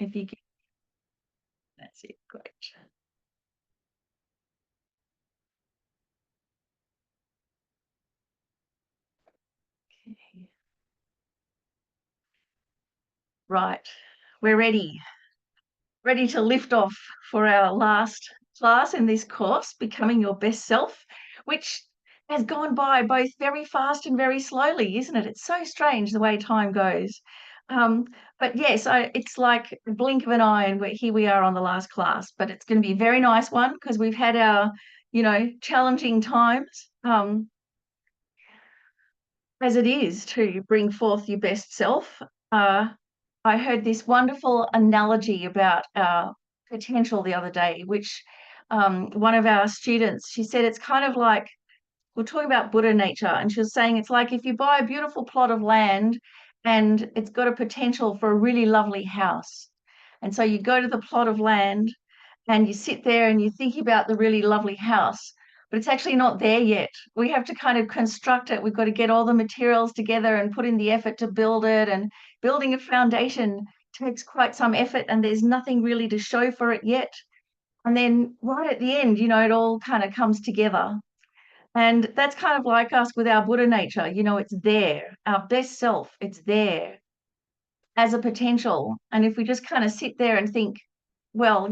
If you can, that's it. Great. Okay. Right. We're ready. Ready to lift off for our last class in this course, Becoming Your Best Self, which has gone by both very fast and very slowly, isn't it? It's so strange the way time goes. Um, but yes, it's like a blink of an eye, and here we are on the last class. But it's going to be a very nice one because we've had our, challenging times, as it is to bring forth your best self. Uh, I heard this wonderful analogy about our potential the other day, which one of our students, she said it's kind of like, we're talking about Buddha nature, and she was saying it's like if you buy a beautiful plot of land and it's got a potential for a really lovely house. And so you go to the plot of land and you sit there and you think about the really lovely house, but it's actually not there yet. We have to kind of construct it. We've got to get all the materials together and put in the effort to build it. And building a foundation takes quite some effort, and there's nothing really to show for it yet. And then right at the end, it all kind of comes together. And that's kind of like us with our Buddha nature. It's there, our best self, it's there as a potential. And if we just kind of sit there and think, well,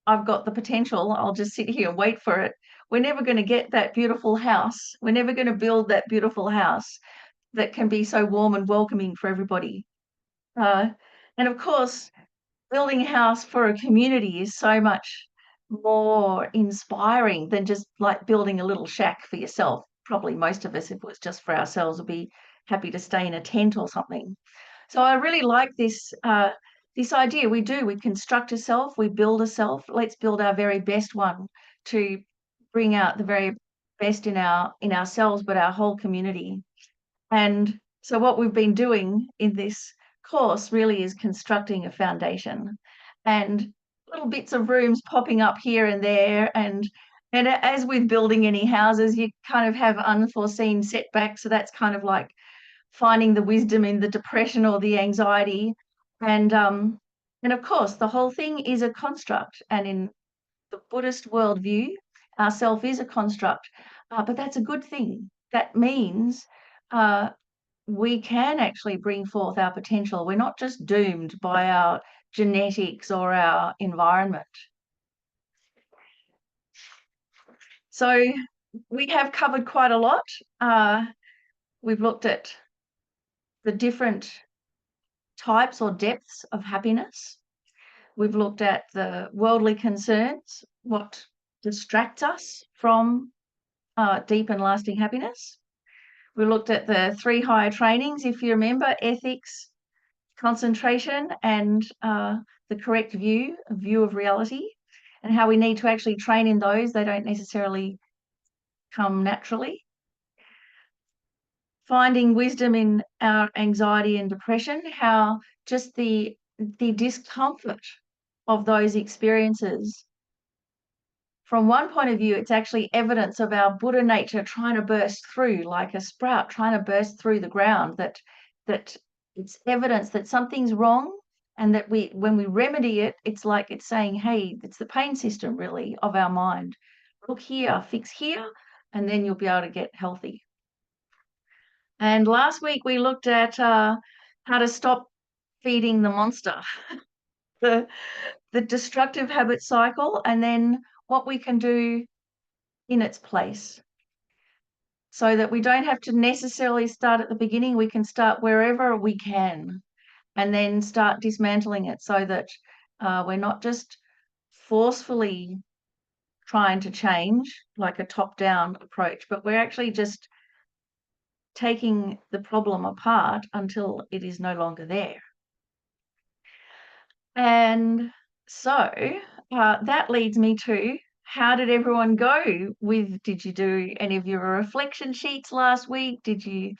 I've got the potential, I'll just sit here and wait for it. We're never going to get that beautiful house. We're never going to build that beautiful house that can be so warm and welcoming for everybody. Uh, and of course, building a house for a community is so much more inspiring than just like building a little shack for yourself. Probably most of us, if it was just for ourselves, would be happy to stay in a tent or something. So I really like this idea. We construct a self, we build a self. Let's build our very best one to bring out the very best in ourselves, but our whole community. And so what we've been doing in this course really is constructing a foundation, and little bits of rooms popping up here and there. And as with building any houses, you kind of have unforeseen setbacks. So that's kind of like finding the wisdom in the depression or the anxiety. And of course, the whole thing is a construct. And in the Buddhist worldview, our self is a construct, but that's a good thing. That means uh, we can actually bring forth our potential. We're not just doomed by our genetics or our environment. So we have covered quite a lot. We've looked at the different types or depths of happiness. We've looked at the worldly concerns, what distracts us from deep and lasting happiness. We looked at the 3 higher trainings, if you remember: ethics, concentration, and the correct view of reality, and how we need to actually train in those. They don't necessarily come naturally. Finding wisdom in our anxiety and depression, how just the discomfort of those experiences, from one point of view, it's actually evidence of our Buddha nature trying to burst through, like a sprout trying to burst through the ground, that it's evidence that something's wrong, and that when we remedy it, it's like it's saying, hey, it's the pain system really of our mind. Look here, fix here, and then you'll be able to get healthy. And last week we looked at how to stop feeding the monster, the destructive habit cycle, and then what we can do in its place, so that we don't have to necessarily start at the beginning. We can start wherever we can and then start dismantling it, so that we're not just forcefully trying to change like a top-down approach, but we're actually just taking the problem apart until it is no longer there. And so that leads me to, how did everyone go did you do any of your reflection sheets last week? Did you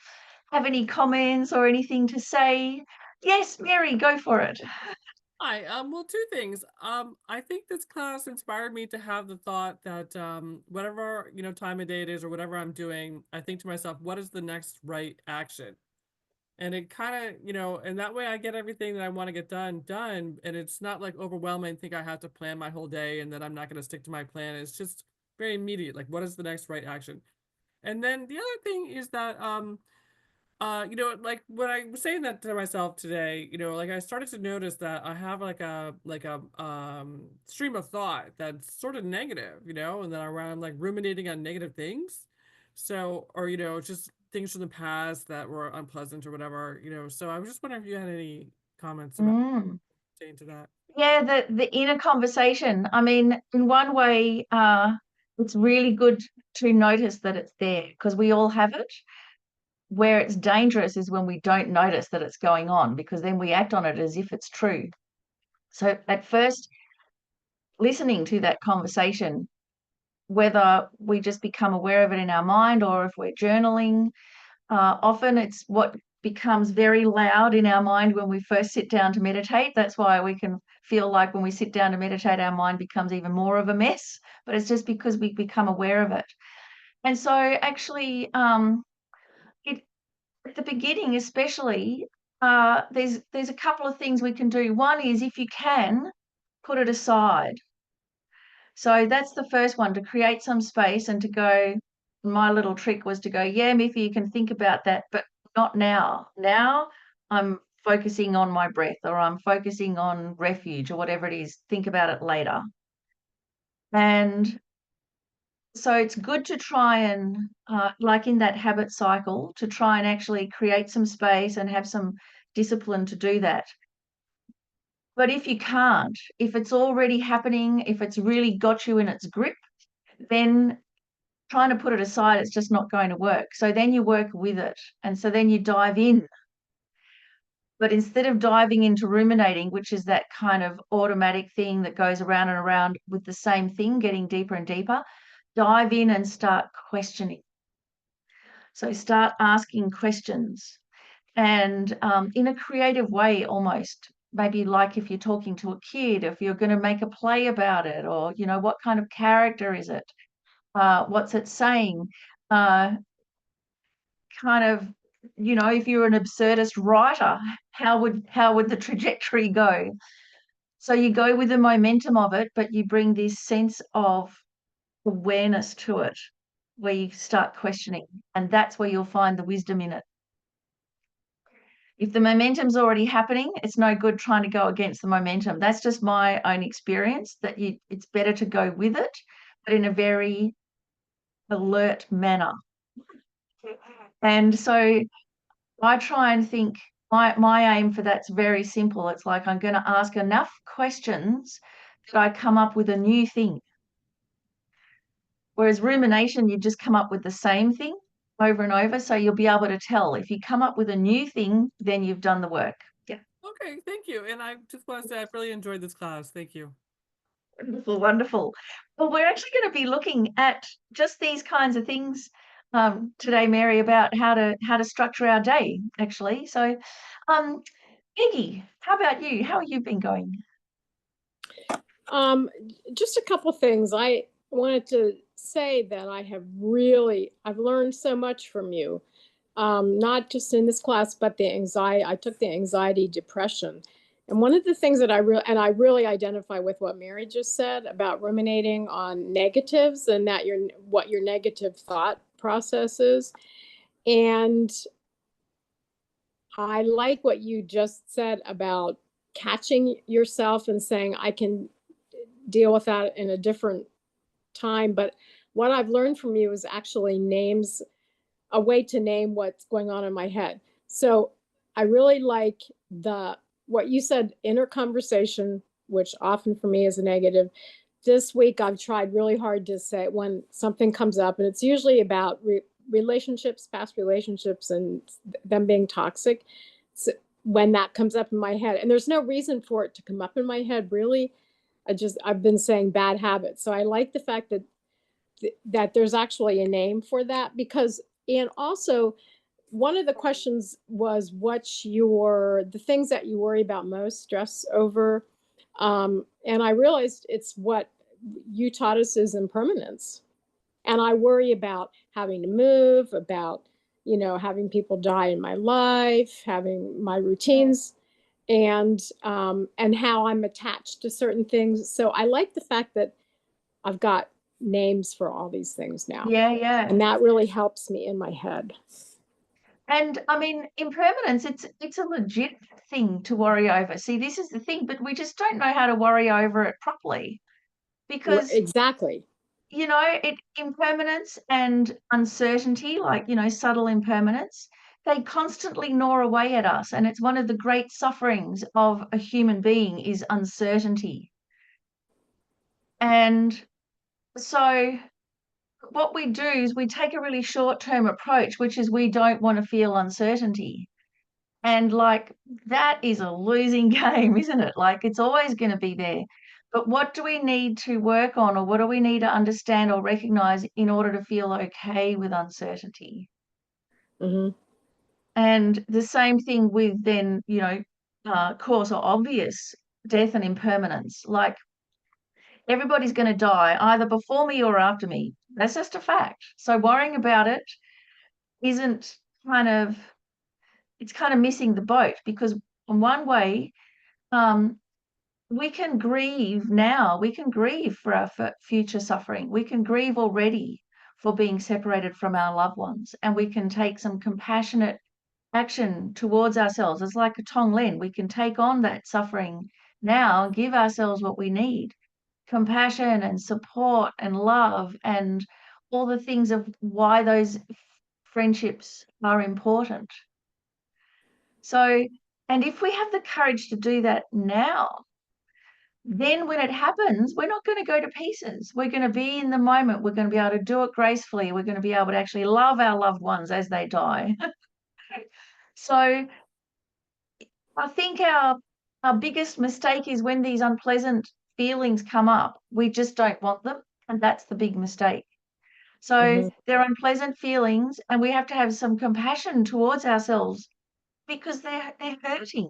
have any comments or anything to say? Yes, Mary, go for it. Hi. Well, two things. I think this class inspired me to have the thought that whatever time of day it is or whatever I'm doing, I think to myself, what is the next right action? And it kind of, and that way I get everything that I want to get done. And it's not like overwhelming, think I have to plan my whole day and then I'm not going to stick to my plan. It's just very immediate. Like, what is the next right action? And then the other thing is that, like when I was saying that to myself today, like I started to notice that I have like a stream of thought that's sort of negative, and then I'm like ruminating on negative things. So, or just things from the past that were unpleasant or whatever, So I was just wondering if you had any comments about Mm. saying to that. Yeah, the inner conversation. I mean, in one way, it's really good to notice that it's there because we all have it. Where it's dangerous is when we don't notice that it's going on because then we act on it as if it's true. So at first, listening to that conversation, whether we just become aware of it in our mind or if we're journaling, often it's what becomes very loud in our mind when we first sit down to meditate. That's why we can feel like when we sit down to meditate, our mind becomes even more of a mess, but it's just because we become aware of it. And so actually, it at the beginning especially, there's a couple of things we can do. One is if you can, put it aside. So that's the first one, to create some space and to go. My little trick was to go, yeah, Miffy, you can think about that, but not now. Now I'm focusing on my breath or I'm focusing on refuge or whatever it is. Think about it later. And so it's good to try and, like in that habit cycle, to try and actually create some space and have some discipline to do that. But if you can't, if it's already happening, if it's really got you in its grip, then trying to put it aside, it's just not going to work. So then you work with it. And so then you dive in. But instead of diving into ruminating, which is that kind of automatic thing that goes around and around with the same thing, getting deeper and deeper, dive in and start questioning. So start asking questions and in a creative way almost. Maybe like if you're talking to a kid, if you're going to make a play about it, or, what kind of character is it? What's it saying? Uh, kind of, if you're an absurdist writer, how would the trajectory go? So you go with the momentum of it, but you bring this sense of awareness to it where you start questioning, and that's where you'll find the wisdom in it. If the momentum's already happening, it's no good trying to go against the momentum. That's just my own experience, that it's better to go with it, but in a very alert manner. And so I try and think, my aim for that's very simple. It's like I'm going to ask enough questions that I come up with a new thing. Whereas rumination, you just come up with the same thing over and over. So you'll be able to tell. If you come up with a new thing, then you've done the work. Yeah. Okay, thank you. And I just want to say I've really enjoyed this class. Thank you. Wonderful, wonderful. Well, we're actually going to be looking at just these kinds of things today, Mary, about how to structure our day, actually. So, um, Peggy, how about you? How have you been going? Um, just a couple things. I wanted to say that I've learned so much from you. Not just in this class, but the anxiety. I took the anxiety depression. And one of the things that I really identify with what Mary just said about ruminating on negatives and that what your negative thought process is. And I like what you just said about catching yourself and saying, I can deal with that in a different time. But what I've learned from you is actually a way to name what's going on in my head. So I really like what you said, inner conversation, which often for me is a negative. This week I've tried really hard to say when something comes up, and it's usually about relationships, past relationships, and them being toxic. So when that comes up in my head, and there's no reason for it to come up in my head, really. I've been saying bad habits. So I like the fact that there's actually a name for that, because, and also one of the questions was the things that you worry about most, stress over. And I realized it's what you taught us is impermanence. And I worry about having to move, about having people die in my life, having my routines, and how I'm attached to certain things. So I like the fact that I've got names for all these things now. Yeah. And that really helps me in my head. And I mean, impermanence, it's a legit thing to worry over. See, this is the thing, but we just don't know how to worry over it properly because, Exactly. impermanence and uncertainty, like, subtle impermanence, they constantly gnaw away at us. And it's one of the great sufferings of a human being is uncertainty. And so what we do is we take a really short-term approach, which is we don't want to feel uncertainty. And like that is a losing game, isn't it? Like it's always going to be there. But what do we need to work on, or what do we need to understand or recognize in order to feel okay with uncertainty? Mm-hmm. And the same thing with then, course or obvious death and impermanence. Like everybody's going to die either before me or after me. That's just a fact. So worrying about it isn't it's kind of missing the boat, because in one way, we can grieve now. We can grieve for our future suffering. We can grieve already for being separated from our loved ones, and we can take some compassionate action towards ourselves. It's like a Tonglen. We can take on that suffering now and give ourselves what we need: compassion and support and love and all the things of why those friendships are important. So, and if we have the courage to do that now, then when it happens, we're not going to go to pieces. We're going to be in the moment. We're going to be able to do it gracefully. We're going to be able to actually love our loved ones as they die. So I think our biggest mistake is when these unpleasant feelings come up, we just don't want them. And that's the big mistake. So Mm-hmm. they're unpleasant feelings, and we have to have some compassion towards ourselves because they're hurting.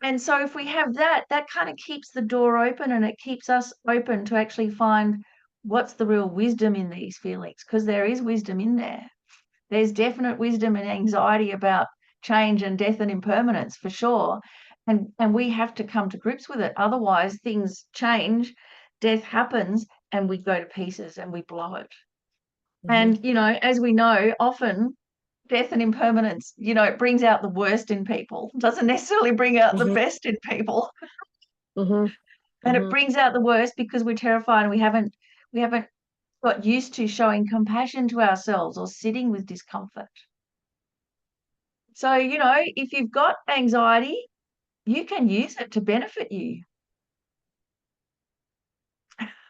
And so if we have that, that kind of keeps the door open, and it keeps us open to actually find what's the real wisdom in these feelings, because there is wisdom in there. There's definite wisdom and anxiety about change and death and impermanence for sure. And we have to come to grips with it. Otherwise, things change, death happens, and we go to pieces and we blow it. Mm-hmm. And, as we know, often death and impermanence, it brings out the worst in people. It doesn't necessarily bring out the Mm-hmm. best in people. Mm-hmm. And it Mm-hmm. brings out the worst because we're terrified and we haven't got used to showing compassion to ourselves or sitting with discomfort. So, if you've got anxiety, you can use it to benefit you.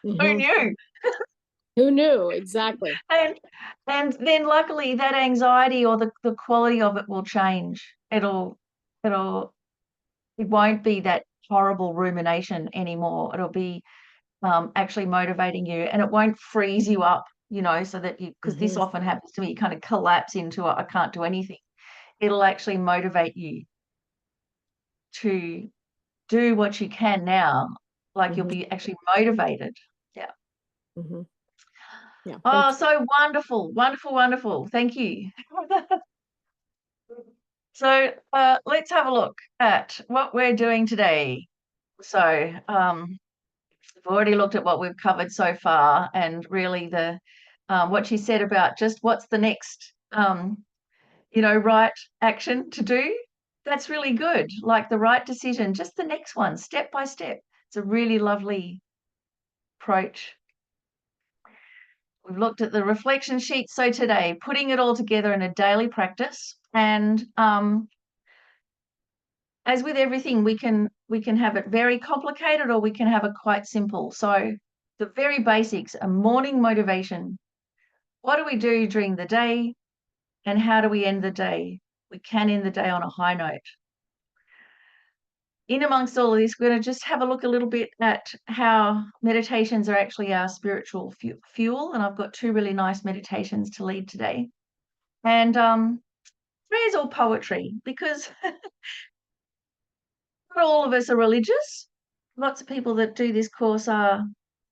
Who Mm-hmm. knew? Who knew? Exactly. And then luckily that anxiety or the quality of it will change. It won't be that horrible rumination anymore. It'll be actually motivating you, and it won't freeze you up, so that because this Mm-hmm. often happens to me, you kind of collapse into I can't do anything. It'll actually motivate you to do what you can now. Like you'll Mm-hmm. be actually motivated. Yeah. Mm-hmm. Yeah. Oh, so wonderful, wonderful, wonderful. Thank you. So let's have a look at what we're doing today. So we've already looked at what we've covered so far, and really what she said about just what's the next right action to do. That's really good. Like the right decision, just the next one, step by step. It's a really lovely approach. We've looked at the reflection sheet. So today, putting it all together in a daily practice. And as with everything, we can have it very complicated or we can have it quite simple. So the very basics, a morning motivation. What do we do during the day, and how do we end the day? We can end the day on a high note. In amongst all of this, we're going to just have a look a little bit at how meditations are actually our spiritual fuel. And I've got two really nice meditations to lead today. And prayer's all poetry, because not all of us are religious. Lots of people that do this course are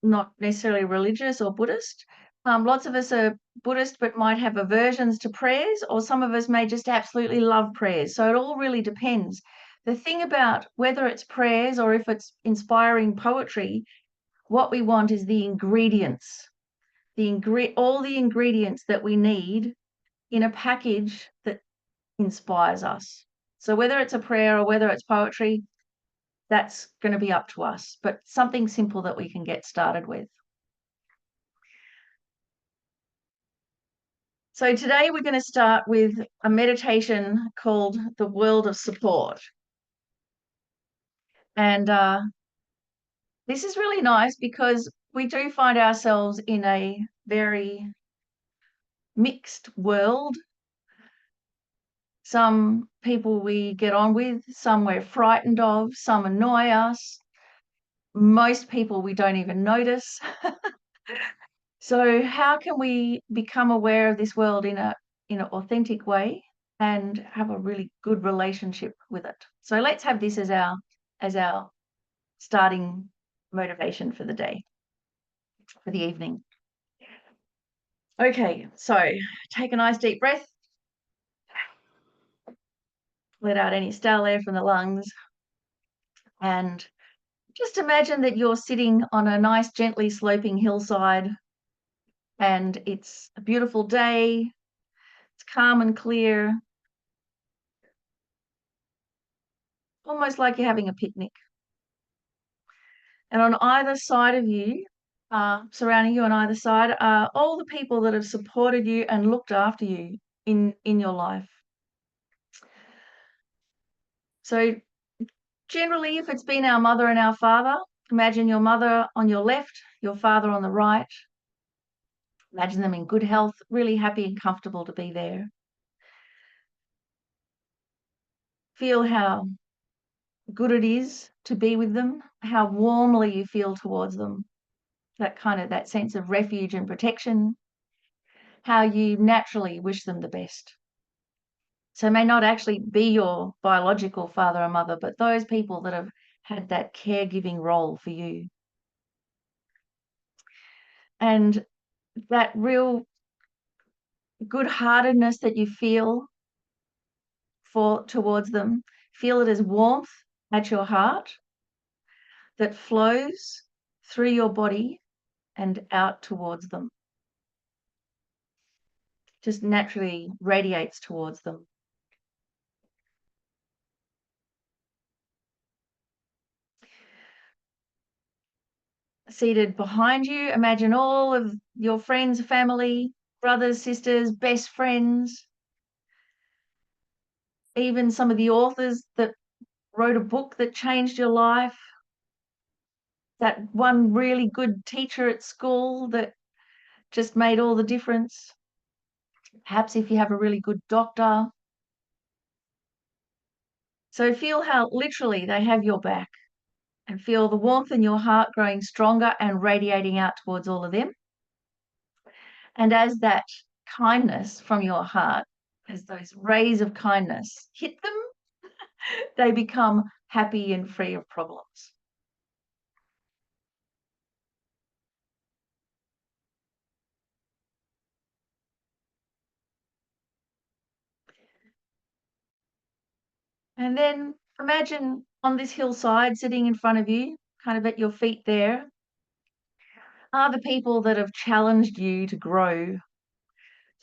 not necessarily religious or Buddhist, Lots of us are Buddhist but might have aversions to prayers, or some of us may just absolutely love prayers. So it all really depends. The thing about whether it's prayers or if it's inspiring poetry, what we want is the ingredients, all the ingredients that we need in a package that inspires us. So whether it's a prayer or whether it's poetry, that's going to be up to us, but something simple that we can get started with. So today we're going to start with a meditation called the World of Support. And this is really nice because we do find ourselves in a very mixed world. Some people we get on with, some we're frightened of, some annoy us. Most people we don't even notice. So how can we become aware of this world in an authentic way and have a really good relationship with it? So let's have this as our starting motivation for the day, for the evening. Okay, so take a nice deep breath. Let out any stale air from the lungs. And just imagine that you're sitting on a nice, gently sloping hillside, and it's a beautiful day. It's calm and clear, almost like you're having a picnic. And on either side of you, surrounding you on either side, are all the people that have supported you and looked after you in your life. So generally, if it's been our mother and our father, imagine your mother on your left, your father on the right. Imagine them in good health, really happy and comfortable to be there. Feel how good it is to be with them, how warmly you feel towards them, that sense of refuge and protection, how you naturally wish them the best. So it may not actually be your biological father or mother, but those people that have had that caregiving role for you. And that real good-heartedness that you feel towards them, feel it as warmth at your heart that flows through your body and out towards them. Just naturally radiates towards them. Seated behind you, imagine all of your friends, family, brothers, sisters, best friends, even some of the authors that wrote a book that changed your life, that one really good teacher at school that just made all the difference. Perhaps if you have a really good doctor. So feel how literally they have your back, and feel the warmth in your heart growing stronger and radiating out towards all of them. And as that kindness from your heart, as those rays of kindness hit them, they become happy and free of problems. And then imagine on this hillside, sitting in front of you, kind of at your feet there, are the people that have challenged you to grow.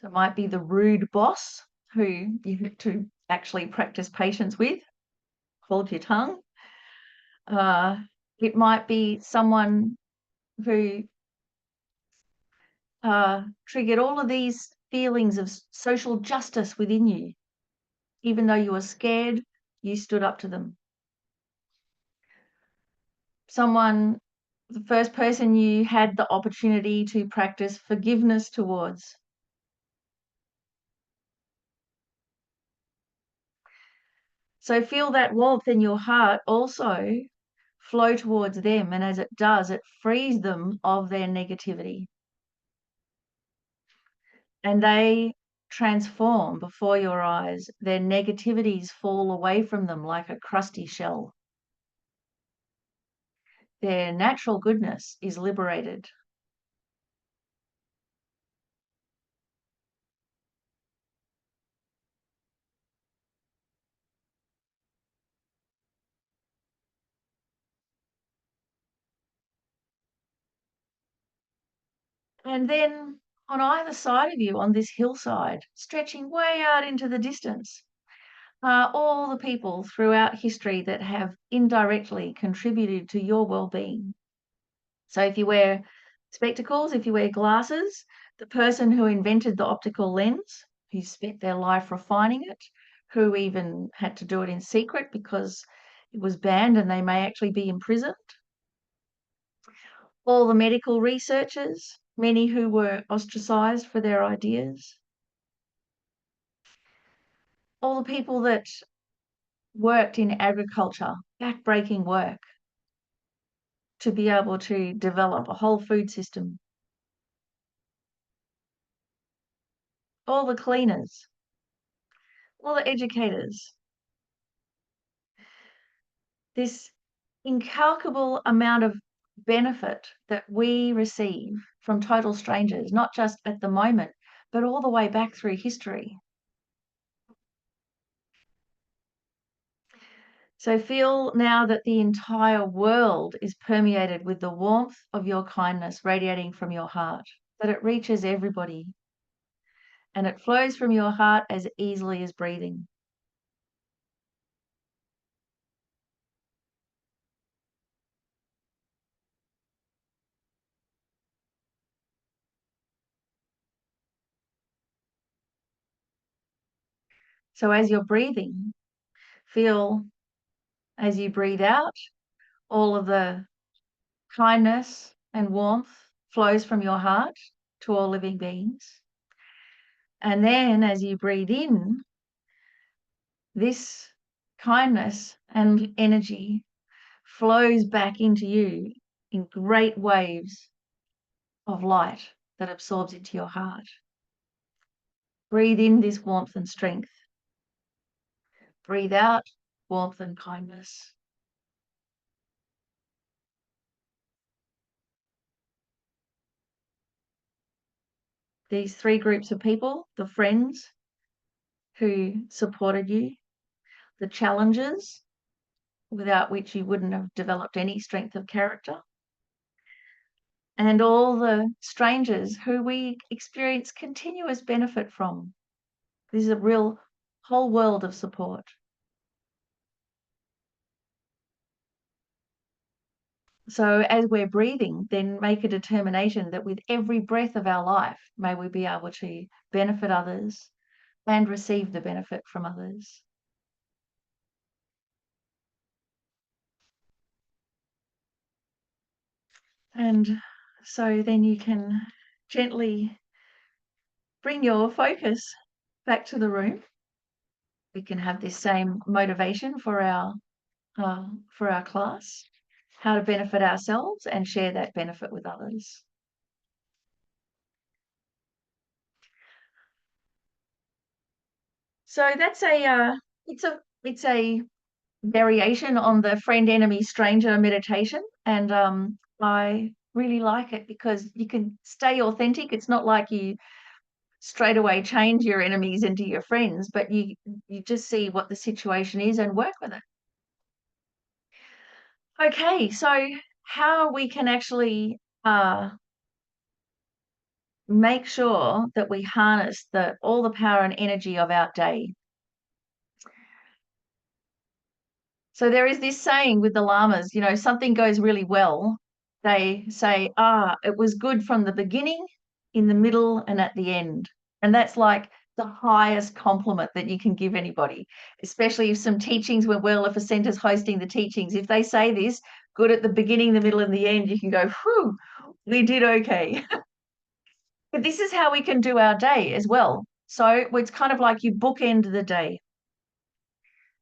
So it might be the rude boss who you have to actually practice patience with, hold your tongue. It might be someone who triggered all of these feelings of social justice within you. Even though you were scared, you stood up to them. The first person you had the opportunity to practice forgiveness towards. So feel that warmth in your heart also flow towards them, and as it does, it frees them of their negativity. And they transform before your eyes. Their negativities fall away from them like a crusty shell. Their natural goodness is liberated. And then on either side of you on this hillside, stretching way out into the distance, are all the people throughout history that have indirectly contributed to your well-being. So if you wear spectacles, if you wear glasses, the person who invented the optical lens, who spent their life refining it, who even had to do it in secret because it was banned and they may actually be imprisoned. All the medical researchers, many who were ostracized for their ideas. All the people that worked in agriculture, backbreaking work, to be able to develop a whole food system. All the cleaners, all the educators. This incalculable amount of benefit that we receive from total strangers, not just at the moment, but all the way back through history. So feel now that the entire world is permeated with the warmth of your kindness radiating from your heart, that it reaches everybody and it flows from your heart as easily as breathing. So as you're breathing, feel as you breathe out, all of the kindness and warmth flows from your heart to all living beings. And then as you breathe in, this kindness and energy flows back into you in great waves of light that absorbs into your heart. Breathe in this warmth and strength. Breathe out warmth and kindness. These three groups of people, the friends who supported you, the challenges without which you wouldn't have developed any strength of character, and all the strangers who we experience continuous benefit from. This is a real whole world of support. So as we're breathing, then make a determination that with every breath of our life, may we be able to benefit others and receive the benefit from others. And so then you can gently bring your focus back to the room. We can have this same motivation for our class, how to benefit ourselves and share that benefit with others. So that's it's a variation on the friend enemy stranger meditation, and I really like it because you can stay authentic. It's not like you straight away change your enemies into your friends, but you just see what the situation is and work with it. Okay, so how we can actually make sure that we harness all the power and energy of our day. So there is this saying with the lamas, you know, something goes really well, they say, it was good from the beginning, in the middle, and at the end. And that's like the highest compliment that you can give anybody, especially if some teachings went well, if a center's hosting the teachings. If they say this, good at the beginning, the middle, and the end, you can go, whew, we did okay. But this is how we can do our day as well. So it's kind of like you bookend the day.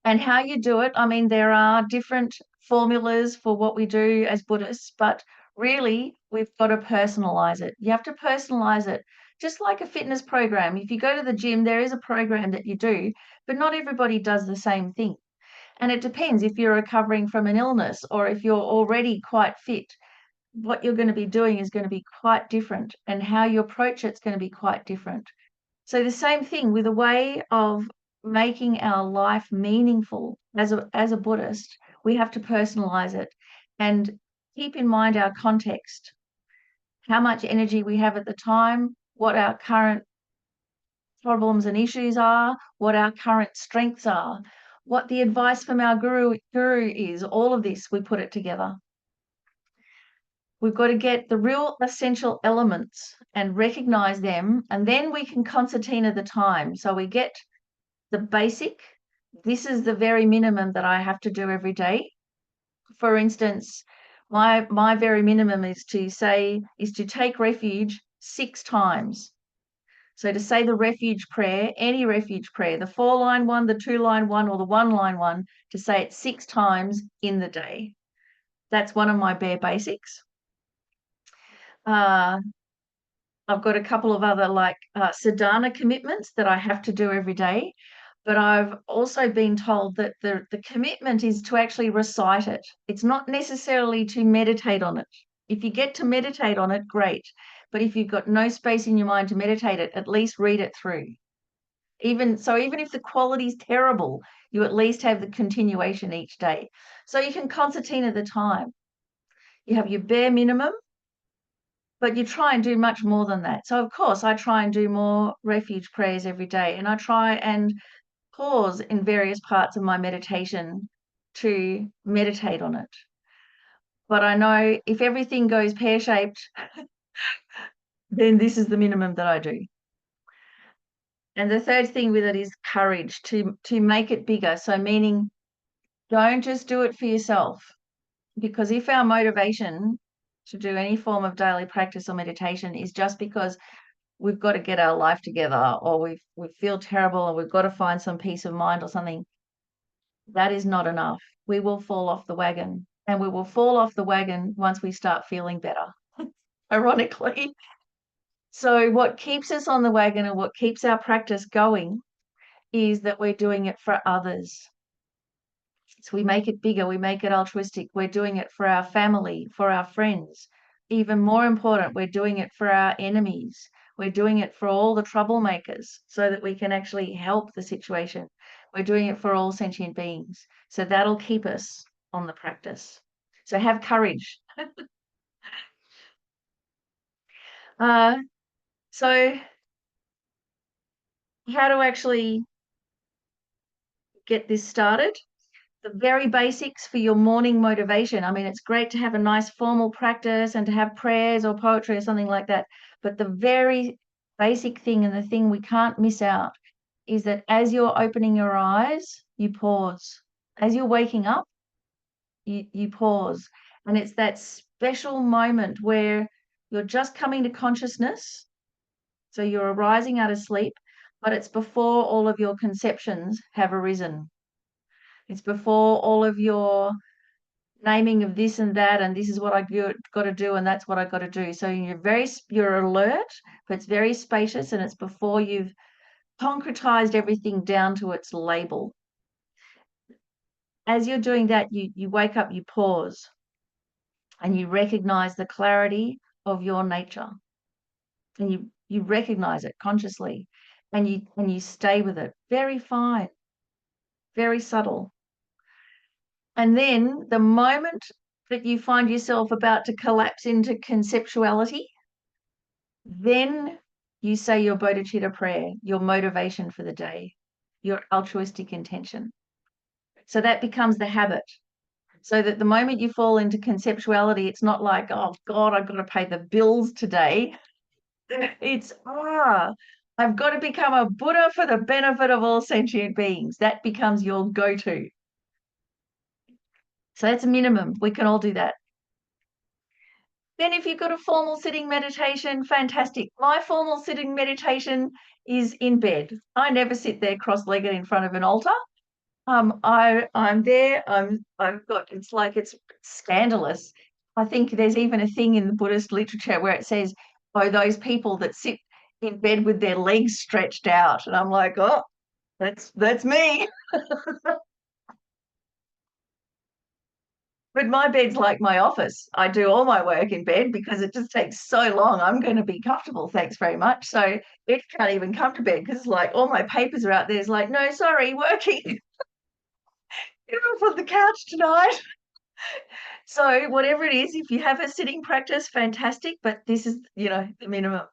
And how you do it, I mean, there are different formulas for what we do as Buddhists, but really we've got to personalize it. You have to personalize it, just like a fitness program. If you go to the gym, there is a program that you do, but not everybody does the same thing. And it depends if you're recovering from an illness or if you're already quite fit. What you're going to be doing is going to be quite different, and how you approach it's going to be quite different. So the same thing with a way of making our life meaningful as a Buddhist, we have to personalize it and keep in mind our context. how much energy we have at the time, what our current problems and issues are, what our current strengths are, what the advice from our guru is. All of this, we put it together. We've got to get the real essential elements and recognize them, and then we can concertina the time. So we get the basic. This is the very minimum that I have to do every day. For instance, my very minimum is to take refuge 6 times. So to say the refuge prayer, any refuge prayer, the 4-line one, the 2-line one, or the 1-line one, to say it 6 times in the day. That's one of my bare basics. I've got a couple of other sadhana commitments that I have to do every day, but I've also been told that the commitment is to actually recite it. It's not necessarily to meditate on it. If you get to meditate on it, great. But if you've got no space in your mind to meditate it, at least read it through. Even if the quality is terrible, you at least have the continuation each day. So you can concertina the time. You have your bare minimum, but you try and do much more than that. So, of course, I try and do more refuge prayers every day, and I try and pause in various parts of my meditation to meditate on it. But I know if everything goes pear-shaped, then this is the minimum that I do. And the third thing with it is courage to make it bigger. So meaning, don't just do it for yourself, because if our motivation to do any form of daily practice or meditation is just because we've got to get our life together, or we feel terrible and we've got to find some peace of mind or something, that is not enough. We will fall off the wagon, and we will fall off the wagon once we start feeling better, ironically. So what keeps us on the wagon and what keeps our practice going is that we're doing it for others. So we make it bigger, we make it altruistic. We're doing it for our family, for our friends. Even more important, we're doing it for our enemies. We're doing it for all the troublemakers so that we can actually help the situation. We're doing it for all sentient beings. So that'll keep us on the practice. So have courage. So how to actually get this started? The very basics for your morning motivation. I mean, it's great to have a nice formal practice and to have prayers or poetry or something like that. But the very basic thing, and the thing we can't miss out, is that as you're opening your eyes, you pause. As you're waking up, you pause. And it's that special moment where you're just coming to consciousness. So you're arising out of sleep, but it's before all of your conceptions have arisen. It's before all of your naming of this and that, and this is what I got to do, and that's what I got to do. So you're alert, but it's very spacious, and it's before you've concretized everything down to its label. As you're doing that, you wake up, you pause, and you recognize the clarity of your nature, and you recognize it consciously, and you stay with it. Very fine, very subtle. And then the moment that you find yourself about to collapse into conceptuality, then you say your bodhicitta prayer, your motivation for the day, your altruistic intention. So that becomes the habit. So that the moment you fall into conceptuality, it's not like, oh God, I've got to pay the bills today. It's, I've got to become a Buddha for the benefit of all sentient beings. That becomes your go-to. So that's a minimum. We can all do that. Then if you've got a formal sitting meditation, fantastic. My formal sitting meditation is in bed. I never sit there cross-legged in front of an altar. I'm there. It's scandalous. I think there's even a thing in the Buddhist literature where it says, oh, those people that sit in bed with their legs stretched out. And I'm like, oh, that's me. But my bed's like my office. I do all my work in bed because it just takes so long. I'm going to be comfortable, thanks very much. So it can't even come to bed because it's like all my papers are out there. It's like, no, sorry, working. You're off on the couch tonight. So whatever it is, if you have a sitting practice, fantastic, but this is, the minimum.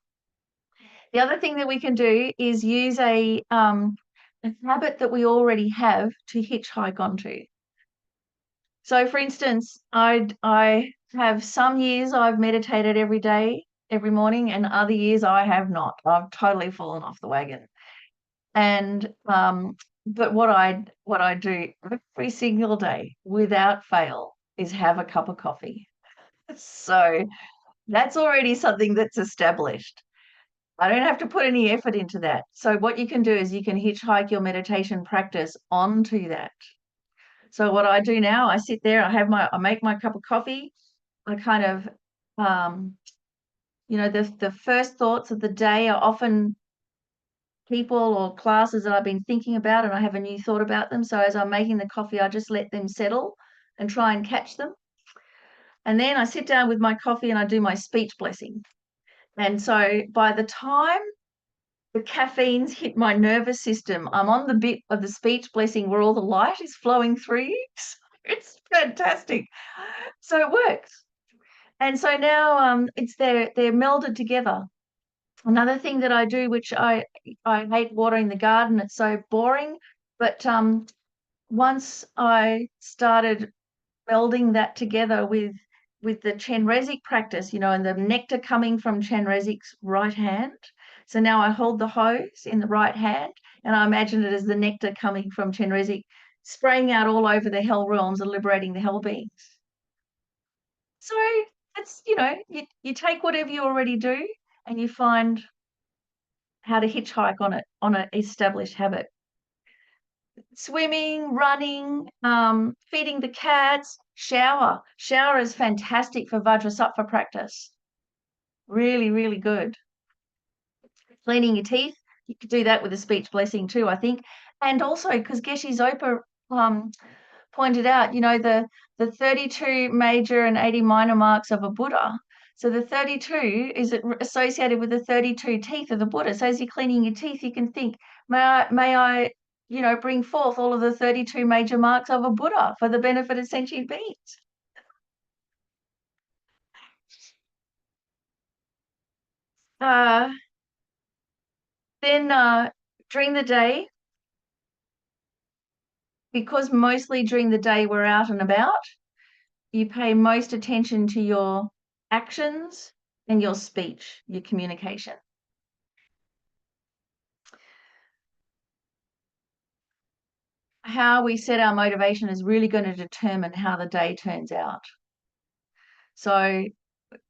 The other thing that we can do is use a habit that we already have to hitchhike onto. So for instance, I have some years I've meditated every day, every morning, and other years I have not. I've totally fallen off the wagon. And but what I do every single day without fail is have a cup of coffee. So that's already something that's established. I don't have to put any effort into that. So what you can do is you can hitchhike your meditation practice onto that. So what I do now, I sit there, I make my cup of coffee. I kind of, the first thoughts of the day are often people or classes that I've been thinking about, and I have a new thought about them. So as I'm making the coffee, I just let them settle and try and catch them. And then I sit down with my coffee and I do my speech blessing. And so by the time the caffeines hit my nervous system, I'm on the bit of the speech blessing where all the light is flowing through you. It's fantastic. So it works. And so now they're melded together. Another thing that I do, which I hate watering the garden, it's so boring, but once I started melding that together with the Chenrezig practice, and the nectar coming from Chenrezig's right hand. So now I hold the hose in the right hand, and I imagine it as the nectar coming from Chenrezig, spraying out all over the hell realms and liberating the hell beings. So it's, you take whatever you already do and you find how to hitchhike on an established habit. Swimming, running, feeding the cats, shower. Shower is fantastic for Vajrasattva practice. Really, really good. Cleaning your teeth, you could do that with a speech blessing too, I think. And also, because Geshe Zopa pointed out, the 32 major and 80 minor marks of a Buddha. So the 32 is associated with the 32 teeth of the Buddha. So as you're cleaning your teeth, you can think, may I bring forth all of the 32 major marks of a Buddha for the benefit of sentient beings. Then during the day, because mostly during the day we're out and about, you pay most attention to your actions and your speech, your communication. How we set our motivation is really going to determine how the day turns out. So,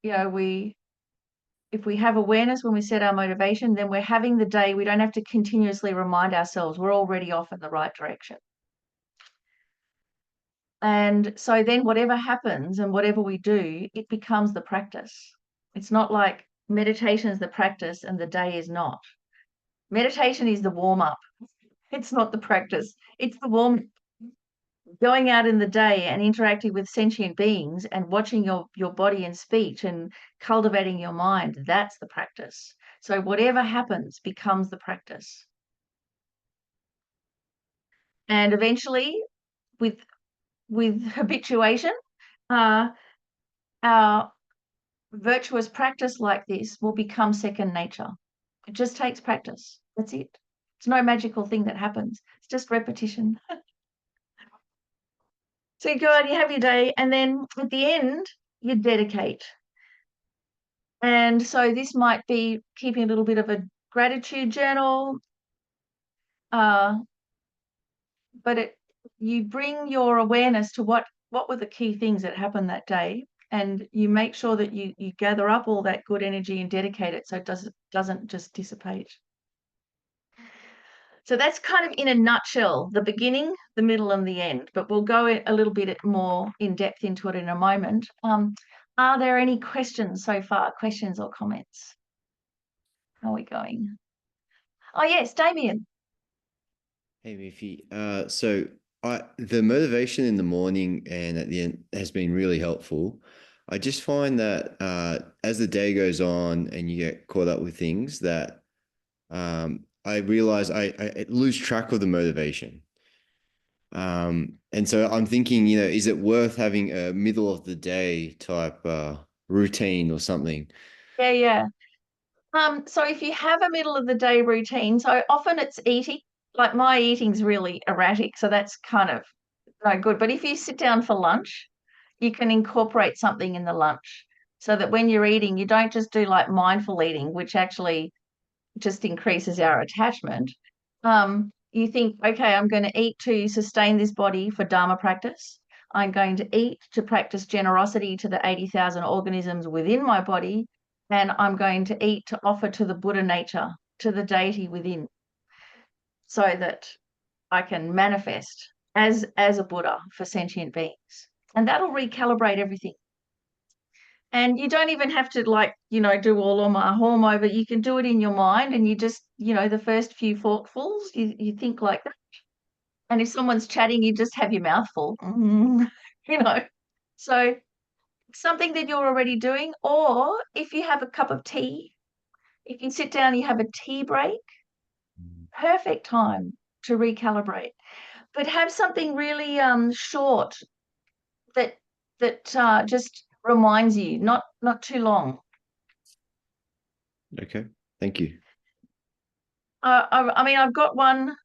if we have awareness when we set our motivation, then we're having the day. We don't have to continuously remind ourselves. We're already off in the right direction. And so then whatever happens and whatever we do, it becomes the practice. It's not like meditation is the practice and the day is not. Meditation is the warm-up. It's not the practice. It's the warm. Going out in the day and interacting with sentient beings and watching your body and speech and cultivating your mind, that's the practice. So whatever happens becomes the practice. And eventually, with habituation, our virtuous practice like this will become second nature. It just takes practice. That's it. It's no magical thing that happens. It's just repetition. So you go out, you have your day, and then at the end, you dedicate. And so this might be keeping a little bit of a gratitude journal, but you bring your awareness to what were the key things that happened that day, and you make sure that you gather up all that good energy and dedicate it so it doesn't just dissipate. So that's kind of in a nutshell, the beginning, the middle, and the end, but we'll go a little bit more in depth into it in a moment. Are there any questions so far, questions or comments? How are we going? Oh, yes, Damien. Hey, Miffi. So the motivation in the morning and at the end has been really helpful. I just find that as the day goes on and you get caught up with things that I realize I lose track of the motivation. And so I'm thinking, is it worth having a middle of the day type routine or something? Yeah, yeah. So if you have a middle of the day routine, so often it's eating, like my eating's really erratic, so that's kind of no good. But if you sit down for lunch, you can incorporate something in the lunch so that when you're eating, you don't just do like mindful eating, which actually just increases our attachment. You think, okay, I'm going to eat to sustain this body for Dharma practice. I'm going to eat to practice generosity to the 80,000 organisms within my body. And I'm going to eat to offer to the Buddha nature, to the deity within, so that I can manifest as a Buddha for sentient beings. And that'll recalibrate everything. And you don't even have to do all or my home over. You can do it in your mind, and you just, the first few forkfuls, you think like that. And if someone's chatting, you just have your mouth full, you know. So something that you're already doing, or if you have a cup of tea, if you sit down, you have a tea break, perfect time to recalibrate. But have something really short that just reminds you, not too long. Okay, thank you. I mean, I've got one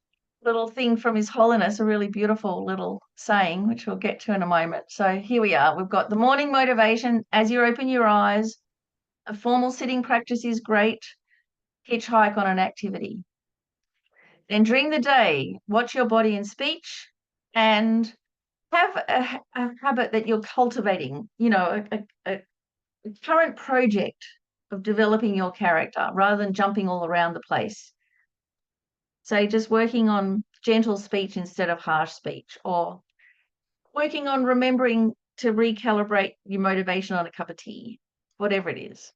little thing from His Holiness, a really beautiful little saying, which we'll get to in a moment. So here we are. We've got the morning motivation as you open your eyes. A formal sitting practice is great. Hitchhike on an activity. Then during the day, watch your body and speech, and have a habit that you're cultivating, a current project of developing your character rather than jumping all around the place. Say just working on gentle speech instead of harsh speech, or working on remembering to recalibrate your motivation on a cup of tea, whatever it is.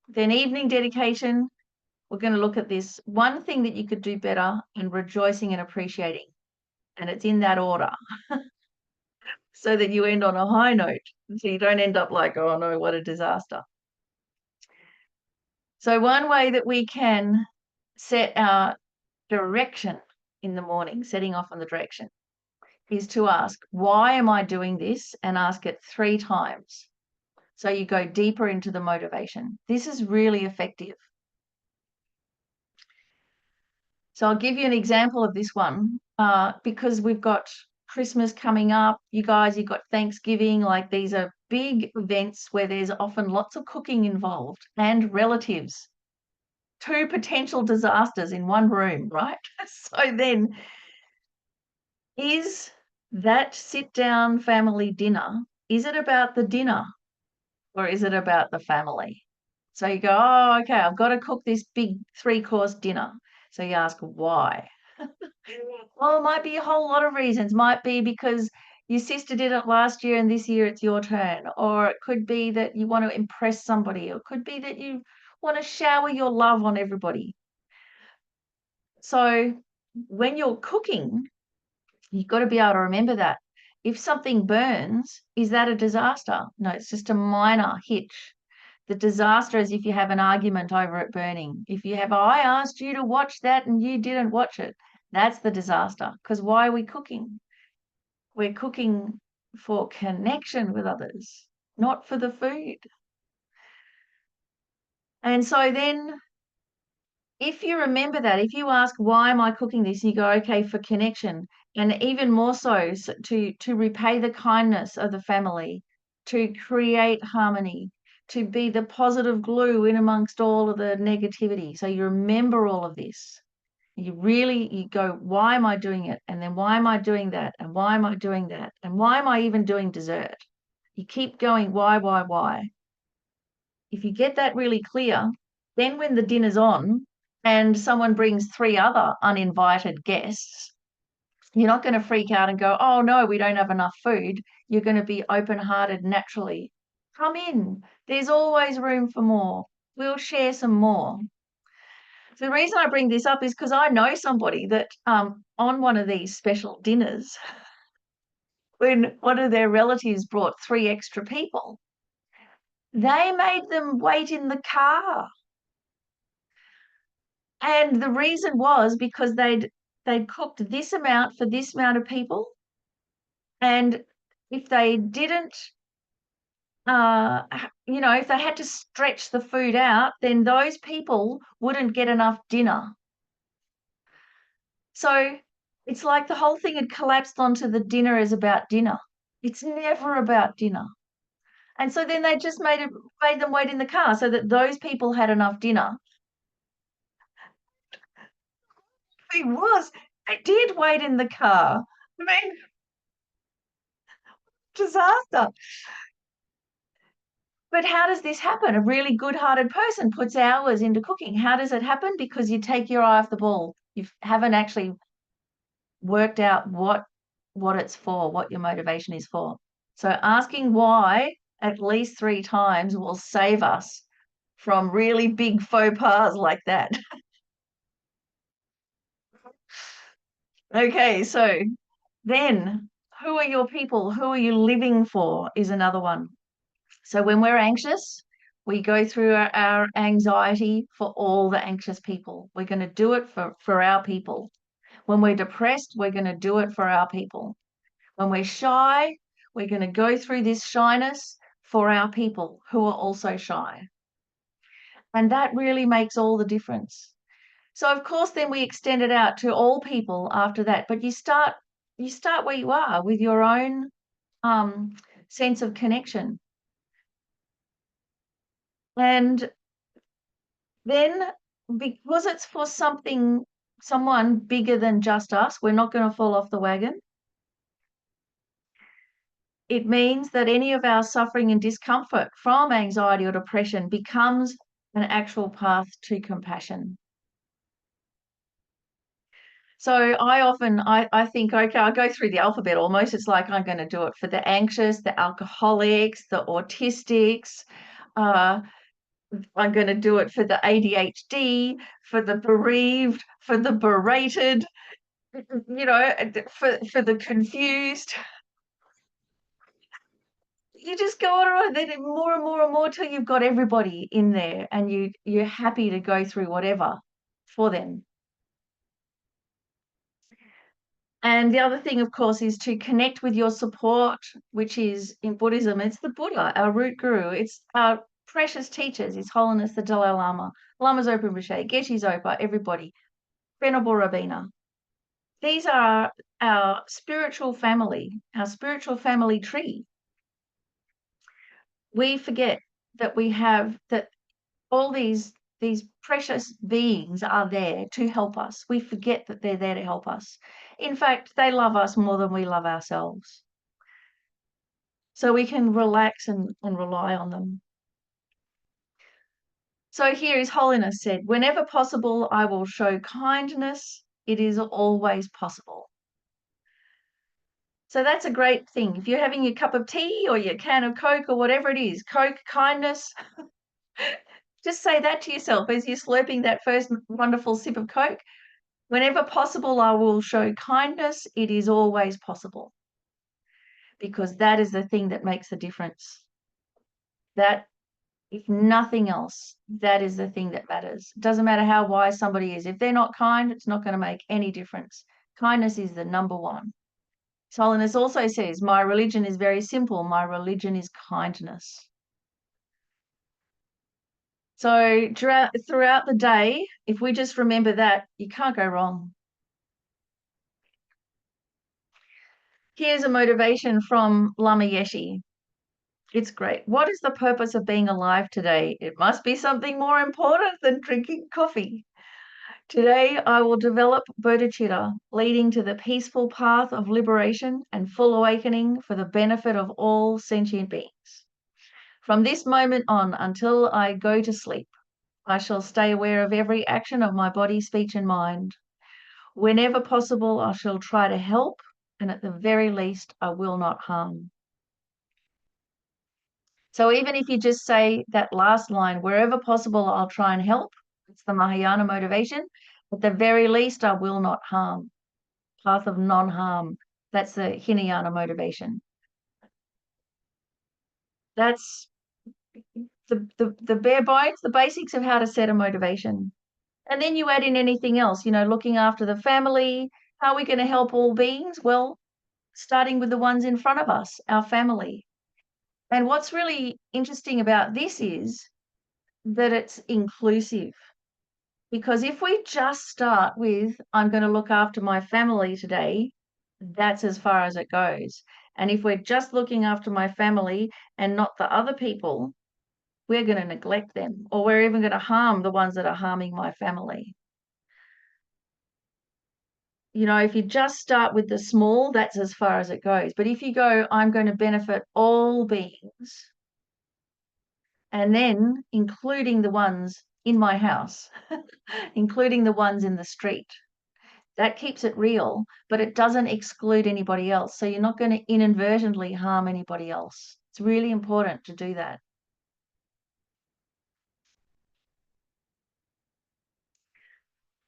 Then evening dedication, we're going to look at this one thing that you could do better and rejoicing and appreciating. And it's in that order so that you end on a high note. So you don't end up like, oh no, what a disaster. So one way that we can set our direction in the morning, setting off on the direction, is to ask, why am I doing this? And ask it 3 times. So you go deeper into the motivation. This is really effective. So I'll give you an example of this one because we've got Christmas coming up. You guys, you've got Thanksgiving. Like these are big events where there's often lots of cooking involved and relatives. 2 potential disasters in one room, right? So then, is that sit-down family dinner, is it about the dinner or is it about the family? So you go, oh, okay, I've got to cook this big 3-course dinner. So you ask, why? Well, it might be a whole lot of reasons. Might be because your sister did it last year and this year it's your turn. Or it could be that you want to impress somebody. Or it could be that you want to shower your love on everybody. So when you're cooking, you've got to be able to remember that. If something burns, is that a disaster? No, it's just a minor hitch. The disaster is if you have an argument over it burning. If you have, I asked you to watch that and you didn't watch it, that's the disaster. Because why are we cooking? We're cooking for connection with others, not for the food. And so then if you remember that, if you ask, why am I cooking this? You go, okay, for connection. And even more so to repay the kindness of the family, to create harmony, to be the positive glue in amongst all of the negativity. So you remember all of this. You go, why am I doing it? And then why am I doing that? And why am I doing that? And why am I even doing dessert? You keep going, why? If you get that really clear, then when the dinner's on and someone brings 3 other uninvited guests, you're not going to freak out and go, oh no, we don't have enough food. You're going to be open-hearted naturally. Come in. There's always room for more. We'll share some more. So the reason I bring this up is because I know somebody that on one of these special dinners, when one of their relatives brought 3 extra people, they made them wait in the car. And the reason was because they'd they'd cooked this amount for this amount of people. And if they didn't, if they had to stretch the food out, then those people wouldn't get enough dinner. So it's like the whole thing had collapsed onto the dinner is about dinner. It's never about dinner. And so then they just made them wait in the car so that those people had enough dinner. They did wait in the car. I mean, disaster. But how does this happen? A really good-hearted person puts hours into cooking. How does it happen? Because you take your eye off the ball. You haven't actually worked out what it's for, what your motivation is for. So asking why at least 3 times will save us from really big faux pas like that. Okay, so then who are your people? Who are you living for is another one. So when we're anxious, we go through our anxiety for all the anxious people. We're going to do it for our people. When we're depressed, we're going to do it for our people. When we're shy, we're going to go through this shyness for our people who are also shy. And that really makes all the difference. So of course, then we extend it out to all people after that. But you start where you are with your own sense of connection. And then because it's for someone bigger than just us, we're not going to fall off the wagon. It means that any of our suffering and discomfort from anxiety or depression becomes an actual path to compassion. So I think, okay, I'll go through the alphabet almost. It's like I'm going to do it for the anxious, the alcoholics, the autistics. I'm going to do it for the ADHD, for the bereaved, for the berated, for the confused. You just go on and then more and more and more till you've got everybody in there and you're happy to go through whatever for them. And the other thing, of course, is to connect with your support, which is in Buddhism, it's the Buddha, our root guru. It's our precious teachers, His Holiness the Dalai Lama, Lama Zopa Rinpoche, Geshe Zopa, everybody, Venerable Rabina. These are our spiritual family tree. We forget that that all these precious beings are there to help us. We forget that they're there to help us. In fact, they love us more than we love ourselves. So we can relax and rely on them. So here His Holiness said, whenever possible, I will show kindness. It is always possible. So that's a great thing. If you're having your cup of tea or your can of Coke or whatever it is, Coke, kindness, just say that to yourself as you're slurping that first wonderful sip of Coke. Whenever possible, I will show kindness. It is always possible. Because that is the thing that makes the difference. That, if nothing else, that is the thing that matters. It doesn't matter how wise somebody is. If they're not kind, it's not going to make any difference. Kindness is the number one. His Holiness also says, my religion is very simple. My religion is kindness. So throughout the day, if we just remember that, you can't go wrong. Here's a motivation from Lama Yeshe. It's great. What is the purpose of being alive today? It must be something more important than drinking coffee. Today, I will develop bodhicitta, leading to the peaceful path of liberation and full awakening for the benefit of all sentient beings. From this moment on until I go to sleep, I shall stay aware of every action of my body, speech, and mind. Whenever possible, I shall try to help, and at the very least, I will not harm. So even if you just say that last line, wherever possible, I'll try and help, it's the Mahayana motivation. At the very least, I will not harm. Path of non-harm. That's the Hinayana motivation. That's the bare bones, the basics of how to set a motivation. And then you add in anything else, you know, looking after the family. How are we going to help all beings? Well, starting with the ones in front of us, our family. And what's really interesting about this is that it's inclusive. Because if we just start with, I'm going to look after my family today, that's as far as it goes. And if we're just looking after my family and not the other people, we're going to neglect them, or we're even going to harm the ones that are harming my family. You know, if you just start with the small, that's as far as it goes. But if you go, I'm going to benefit all beings, and then including the ones in my house, including the ones in the street, that keeps it real, but it doesn't exclude anybody else. So you're not going to inadvertently harm anybody else. It's really important to do that.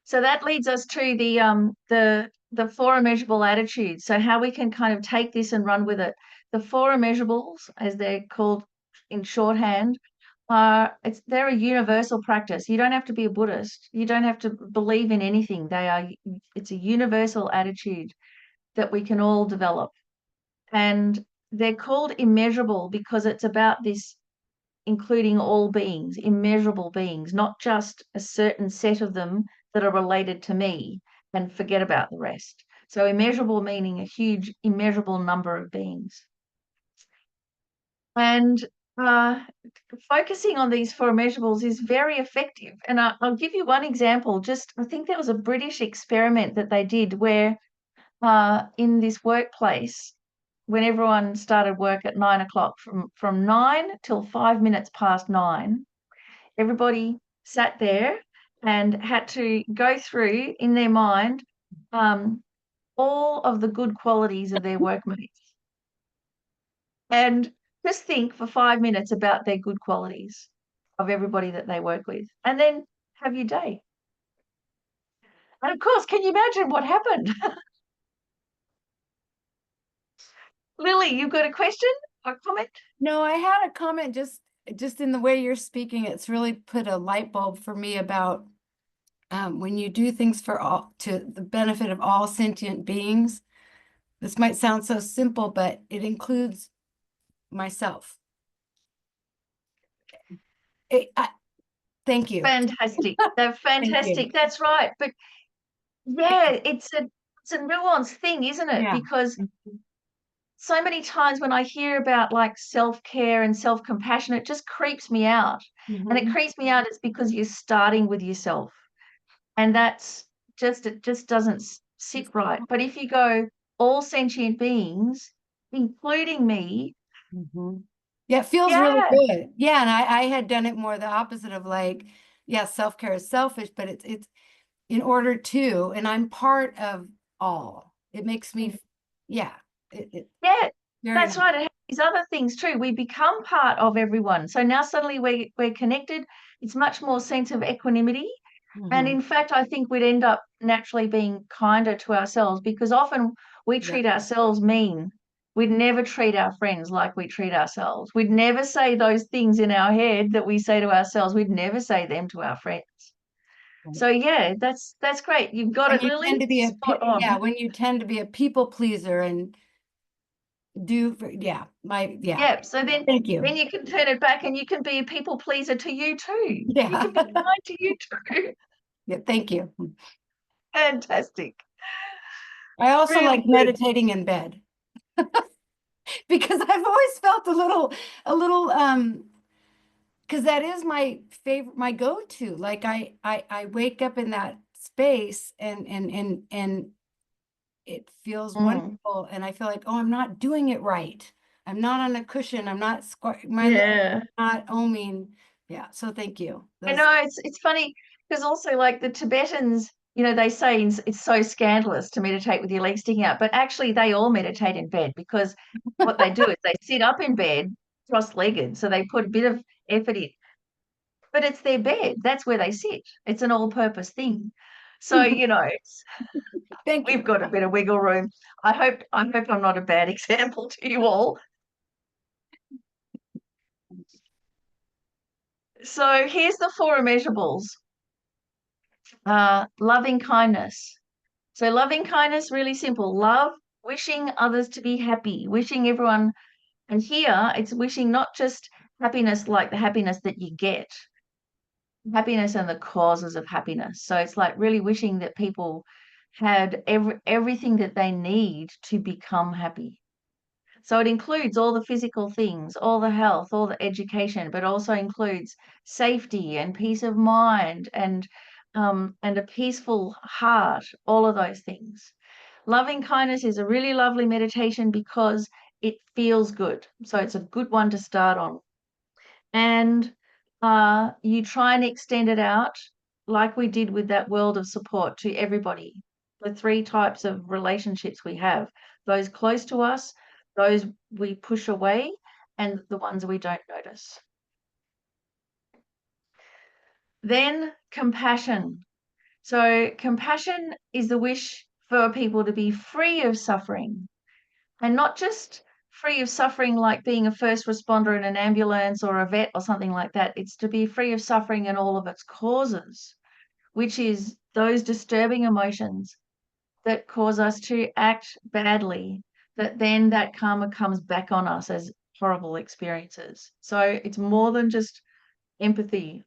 So that leads us to the four immeasurable attitudes. So how we can kind of take this and run with it. The four immeasurables, as they're called in shorthand, they're a universal practice. You don't have to be a Buddhist. You don't have to believe in anything. It's a universal attitude that we can all develop. And they're called immeasurable because it's about this including all beings, immeasurable beings, not just a certain set of them that are related to me, and forget about the rest. So immeasurable meaning a huge, immeasurable number of beings. And focusing on these four immeasurables is very effective. And I'll give you one example. I think there was a British experiment that they did where in this workplace, when everyone started work at 9 o'clock, from 9 till 5 minutes past 9, everybody sat there and had to go through in their mind all of the good qualities of their workmates. And just think for 5 minutes about their good qualities of everybody that they work with, and then have your day. And of course, can you imagine what happened? Lily, you've got a question or comment? No, I had a comment just in the way you're speaking. It's really put a light bulb for me about when you do things to the benefit of all sentient beings. This might sound so simple, but it includes myself. Thank you. Fantastic. They're fantastic. That's right. But yeah, it's a nuanced thing, isn't it? Yeah. Because so many times when I hear about like self-care and self-compassion, it just creeps me out. And it creeps me out, it's because you're starting with yourself. And it just doesn't sit right. But if you go all sentient beings, including me. Yeah, it feels really good. Yeah, and I had done it more the opposite of like, yeah, self-care is selfish, but it's in order to, and I'm part of all. It makes me, yeah. That's right. It has these other things too. We become part of everyone. So now suddenly we're connected. It's much more sense of equanimity. And in fact, I think we'd end up naturally being kinder to ourselves, because often we treat ourselves mean. We'd never treat our friends like we treat ourselves. We'd never say those things in our head that we say to ourselves. We'd never say them to our friends. So yeah, that's great. You've got it, Lily. Spot on. When you tend to be a people pleaser and so then thank you. Then you can turn it back and you can be a people pleaser to you too. Yeah. You can be kind to you too. Yeah, thank you. Fantastic. I also Really like good. meditating in bed because I've always felt a little because that is my favorite, my go-to. Like I wake up in that space and it feels wonderful, and I feel like, oh, I'm not doing it right. I'm not on a cushion. I'm not not oming. Yeah. So thank you. I know it's funny because also like the Tibetans, you know, they say it's so scandalous to meditate with your legs sticking out, but actually they all meditate in bed, because what they do is they sit up in bed cross-legged, so they put a bit of effort in. But it's their bed. That's where they sit. It's an all-purpose thing. So, you know, we've got a bit of wiggle room. I hope I'm not a bad example to you all. So here's the four immeasurables. Loving kindness. So loving kindness, really simple. Love, wishing others to be happy, wishing everyone, and here it's wishing not just happiness like the happiness that you get, happiness and the causes of happiness. So it's like really wishing that people had everything that they need to become happy. So it includes all the physical things, all the health, all the education, but also includes safety and peace of mind and a peaceful heart, all of those things. Loving kindness is a really lovely meditation because it feels good. So it's a good one to start on. And you try and extend it out like we did with that world of support to everybody. The 3 types of relationships we have, those close to us, those we push away, and the ones we don't notice. Then compassion. So compassion is the wish for people to be free of suffering, and not just free of suffering like being a first responder in an ambulance or a vet or something like that. It's to be free of suffering and all of its causes, which is those disturbing emotions that cause us to act badly, that then that karma comes back on us as horrible experiences. So it's more than just empathy.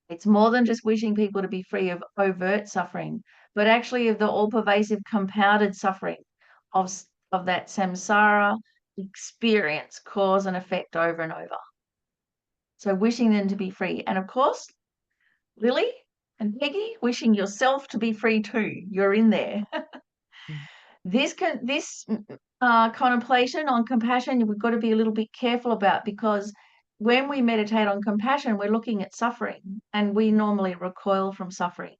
It's more than just wishing people to be free of overt suffering, but actually of the all-pervasive compounded suffering of that samsara experience, cause and effect over and over. So wishing them to be free. And of course, Lily and Peggy, wishing yourself to be free too. You're in there. This contemplation on compassion, we've got to be a little bit careful about, because when we meditate on compassion, we're looking at suffering, and we normally recoil from suffering.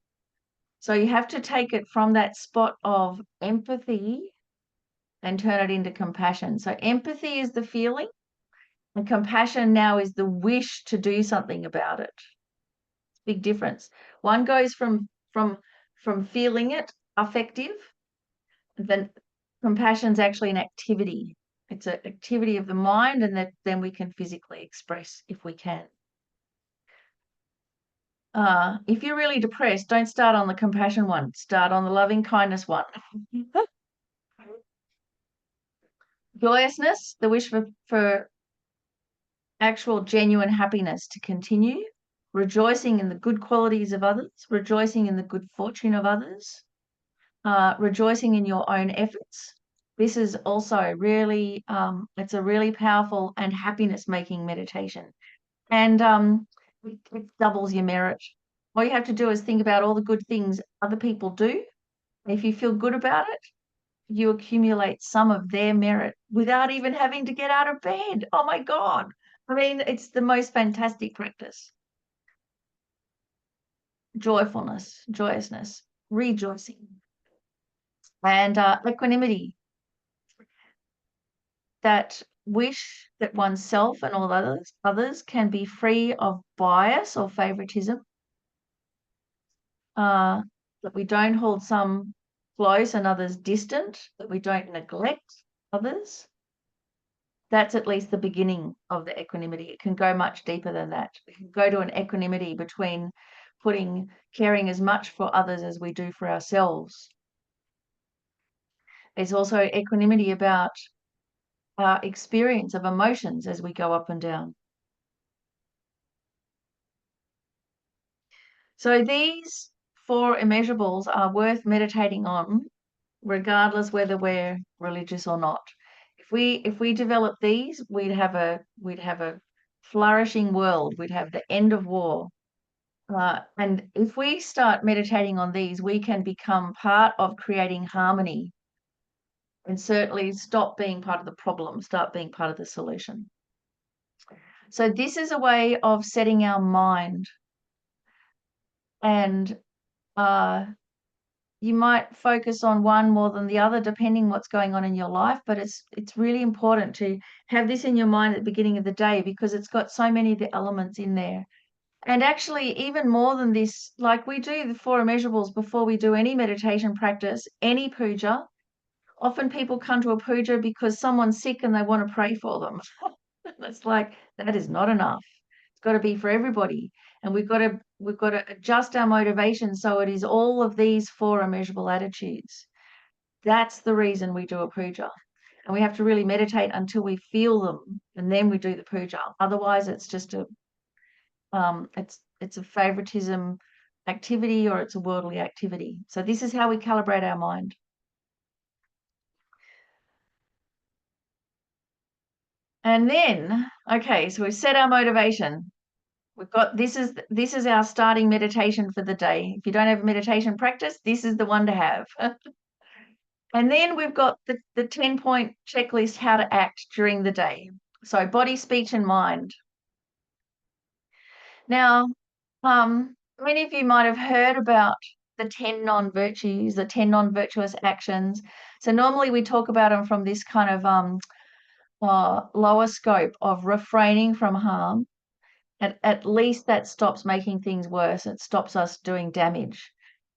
So you have to take it from that spot of empathy and turn it into compassion. So empathy is the feeling, and compassion now is the wish to do something about it. Big difference. One goes from feeling it, affective, then compassion's actually an activity. It's an activity of the mind, and that then we can physically express if we can. If you're really depressed, don't start on the compassion one. Start on the loving kindness one. Joyousness, the wish for actual genuine happiness to continue, rejoicing in the good qualities of others, rejoicing in the good fortune of others, rejoicing in your own efforts. This is also really, it's a really powerful and happiness-making meditation. And it doubles your merit. All you have to do is think about all the good things other people do. If you feel good about it, you accumulate some of their merit without even having to get out of bed. Oh my God. I mean, it's the most fantastic practice. Joyfulness, joyousness, rejoicing. And equanimity. That wish that oneself and all others can be free of bias or favoritism. That we don't hold some close and others distant, that we don't neglect others. That's at least the beginning of the equanimity. It can go much deeper than that. We can go to an equanimity between caring as much for others as we do for ourselves. There's also equanimity about our experience of emotions as we go up and down. So these 4 immeasurables are worth meditating on, regardless whether we're religious or not. If we develop these, we'd have a flourishing world. We'd have the end of war. And if we start meditating on these, we can become part of creating harmony, and certainly stop being part of the problem, start being part of the solution. So this is a way of setting our mind. And you might focus on one more than the other, depending what's going on in your life, but it's really important to have this in your mind at the beginning of the day, because it's got so many of the elements in there. And actually, even more than this, like we do the 4 immeasurables before we do any meditation practice, any puja. Often people come to a puja because someone's sick and they want to pray for them. It's like, that is not enough. It's got to be for everybody, and we've got to adjust our motivation so it is all of these 4 immeasurable attitudes. That's the reason we do a puja, and we have to really meditate until we feel them, and then we do the puja. Otherwise, it's just it's a favoritism activity, or it's a worldly activity. So this is how we calibrate our mind. And then, okay, so we've set our motivation. We've got, this is our starting meditation for the day. If you don't have a meditation practice, this is the one to have. And then we've got the 10-point checklist, how to act during the day. So body, speech, and mind. Now, many of you might have heard about the 10 non-virtues, the 10 non-virtuous actions. So normally we talk about them from this kind of lower scope of refraining from harm. At least that stops making things worse. It stops us doing damage.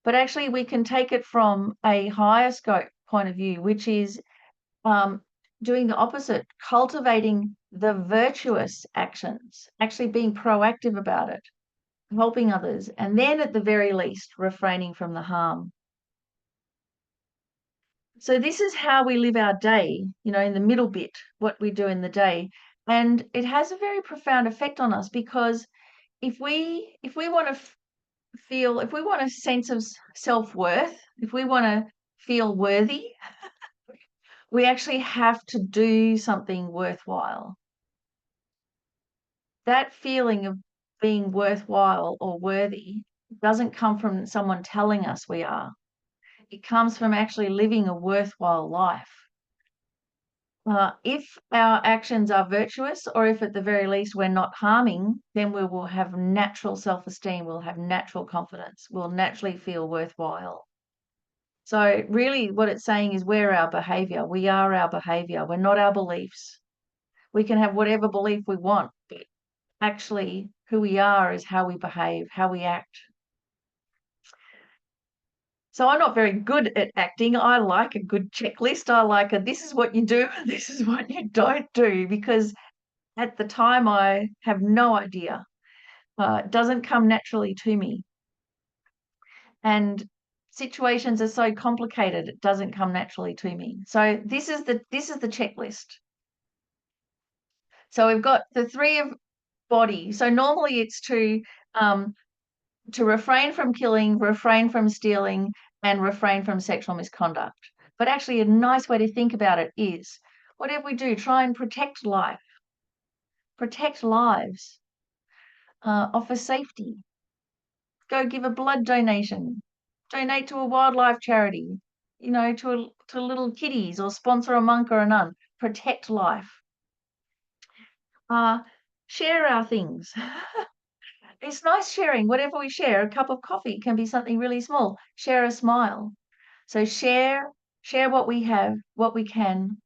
But actually we can take it from a higher scope point of view, which is doing the opposite, cultivating the virtuous actions, actually being proactive about it, helping others, and then at the very least refraining from the harm. So this is how we live our day, you know, in the middle bit, what we do in the day. And it has a very profound effect on us, because if we want to feel, if we want a sense of self-worth, if we want to feel worthy, we actually have to do something worthwhile. That feeling of being worthwhile or worthy doesn't come from someone telling us we are. It comes from actually living a worthwhile life. If our actions are virtuous, or if at the very least we're not harming, then we will have natural self-esteem, we'll have natural confidence, we'll naturally feel worthwhile. So really what it's saying is we're our behavior. We are our behavior. We're not our beliefs. We can have whatever belief we want, but actually who we are is how we behave, how we act. So I'm not very good at acting. I like a good checklist. I like this is what you do, this is what you don't do, because at the time I have no idea. It doesn't come naturally to me. And situations are so complicated, it doesn't come naturally to me. So this is the checklist. So we've got the 3 of body. So normally it's to refrain from killing, refrain from stealing, and refrain from sexual misconduct. But actually a nice way to think about it is, whatever we do, try and protect life, protect lives, offer safety, go give a blood donation, donate to a wildlife charity, you know, to little kiddies, or sponsor a monk or a nun. Protect life. Share our things. It's nice sharing. Whatever we share, a cup of coffee can be something really small. Share a smile. So share what we have, what we can.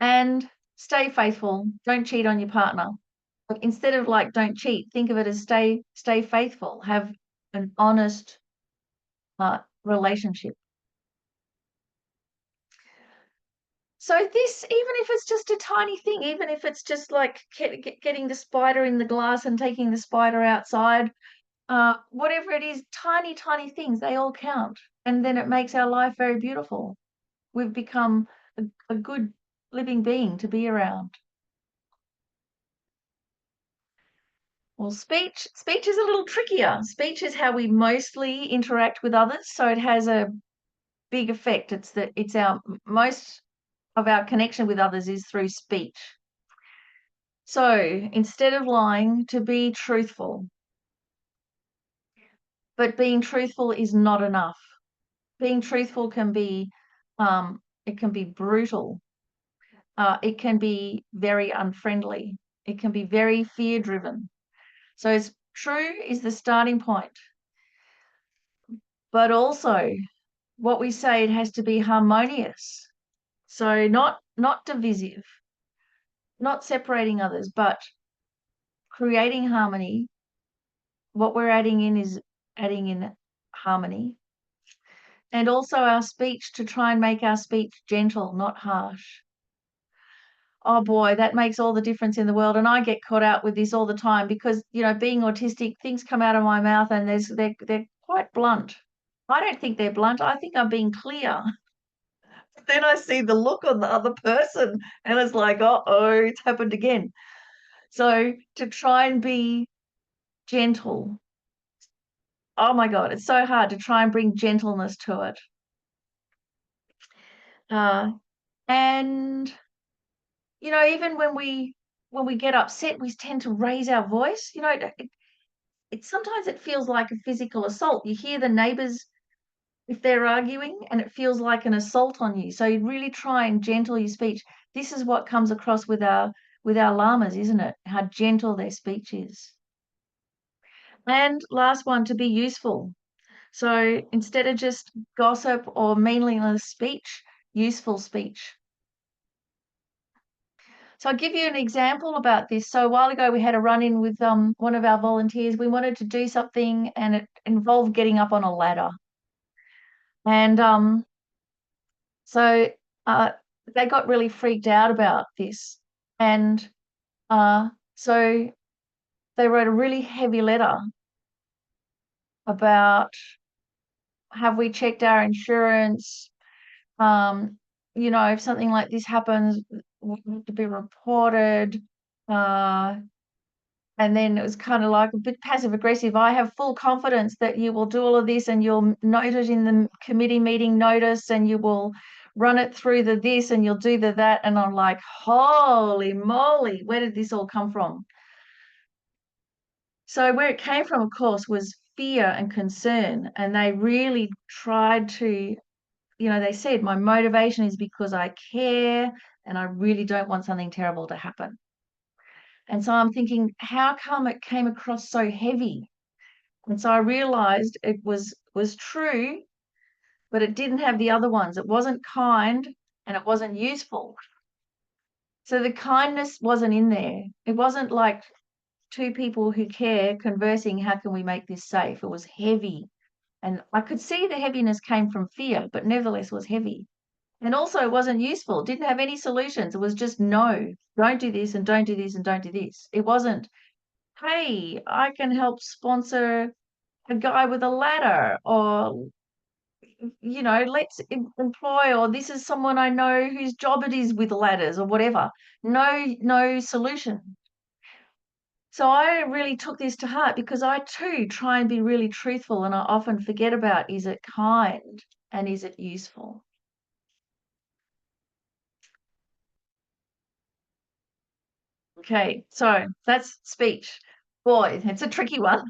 And stay faithful. Don't cheat on your partner. Like, instead of like don't cheat, think of it as stay faithful. Have an honest relationship. So this, even if it's just a tiny thing, even if it's just like getting the spider in the glass and taking the spider outside, whatever it is, tiny things, they all count. And then it makes our life very beautiful. We've become a good living being to be around. Well, speech is a little trickier. Speech is how we mostly interact with others, so it has a big effect. It's our most of our connection with others is through speech. So instead of lying, to be truthful. But being truthful is not enough. Being truthful can be, it can be brutal. It can be very unfriendly. It can be very fear-driven. So it's true is the starting point. But also what we say, it has to be harmonious. So not divisive, not separating others, but creating harmony. What we're adding in is adding in harmony. And also our speech, to try and make our speech gentle, not harsh. oh boy, that makes all the difference in the world. And I get caught out with this all the time because, you know, being autistic, things come out of my mouth and they're quite blunt. I don't think they're blunt. I think I'm being clear. But then I see the look on the other person and it's like, uh-oh, it's happened again. So to try and be gentle. Oh my God, it's so hard to try and bring gentleness to it. And you know, even when we get upset, we tend to raise our voice. You know, it sometimes it feels like a physical assault. You hear the neighbors if they're arguing, and it feels like an assault on you. So you really try and gentle your speech. This is what comes across with our llamas, isn't it? How gentle their speech is. And last one, to be useful. So instead of just gossip or meaningless speech, useful speech. So I'll give you an example about this. So a while ago, we had a run-in with one of our volunteers. We wanted to do something, and it involved getting up on a ladder. And so they got really freaked out about this. And so they wrote a really heavy letter about, have we checked our insurance? You know, if something like this happens, we need to be reported. And then it was kind of like a bit passive aggressive. I have full confidence that you will do all of this and you'll note it in the committee meeting notice and you will run it through the this and you'll do the that. And I'm like, holy moly, where did this all come from? So where it came from, of course, was fear and concern. And they really tried to, you know, they said, my motivation is because I care and I really don't want something terrible to happen. And so I'm thinking, how come it came across so heavy? And so I realized it was true, but it didn't have the other ones. It wasn't kind and it wasn't useful. So the kindness wasn't in there. It wasn't like two people who care conversing, how can we make this safe? It was heavy. And I could see the heaviness came from fear, but nevertheless was heavy. And also it wasn't useful. It didn't have any solutions. It was just, no, don't do this and don't do this and don't do this. It wasn't, hey, I can help sponsor a guy with a ladder, or, you know, let's employ, or this is someone I know whose job it is with ladders or whatever. No solution. So I really took this to heart because I too try and be really truthful, and I often forget about, is it kind and is it useful? Okay, so that's speech. Boy, it's a tricky one.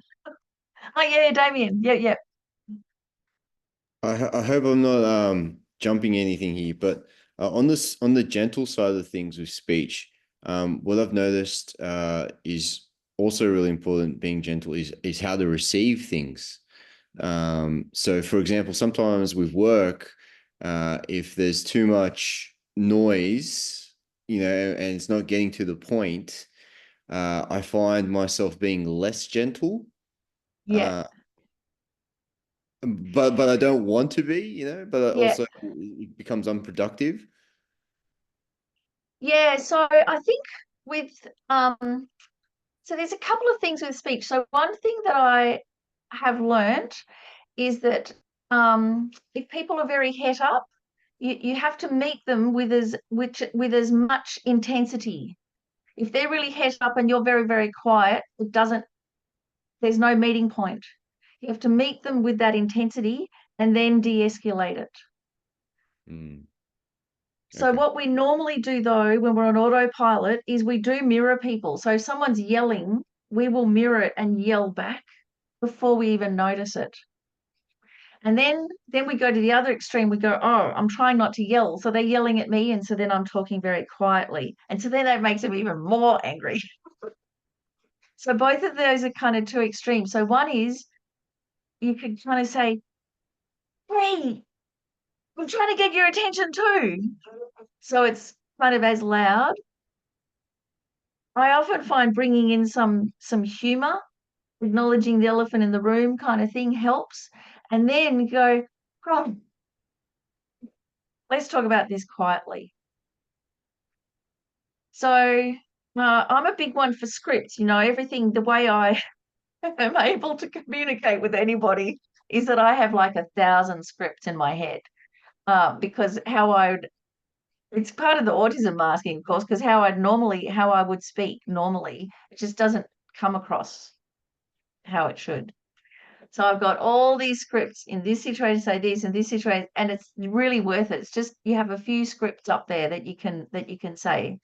Oh yeah, Damien. Yeah. I hope I'm not jumping anything here, but on the gentle side of things with speech, what I've noticed is also really important, being gentle, is how to receive things. So for example, sometimes with work, if there's too much noise, you know, and it's not getting to the point, I find myself being less gentle. Yeah. But I don't want to be, you know, but Yeah. also it becomes unproductive. Yeah, so I think with so there's a couple of things with speech. So one thing that I have learned is that if people are very het up, you have to meet them with as much intensity. If they're really het up and you're very, very quiet, there's no meeting point. You have to meet them with that intensity and then de-escalate it. So Okay. what we normally do, though, when we're on autopilot, is we do mirror people. So if someone's yelling, we will mirror it and yell back before we even notice it. And then we go to the other extreme. We go, oh, I'm trying not to yell. So they're yelling at me, and so then I'm talking very quietly. And so then that makes them even more angry. So both of those are kind of two extremes. So one is you could kind of say, hey, I'm trying to get your attention too. So it's kind of as loud. I often find bringing in some humor, acknowledging the elephant in the room kind of thing helps. And then go, oh, let's talk about this quietly. So I'm a big one for scripts. Everything, the way I am able to communicate with anybody is that I have like 1,000 scripts in my head. Because it's part of the autism masking, of course, because how I would speak normally, it just doesn't come across how it should. So I've got all these scripts in this situation, say this, and this situation, and it's really worth it. It's just you have a few scripts up there that you can say,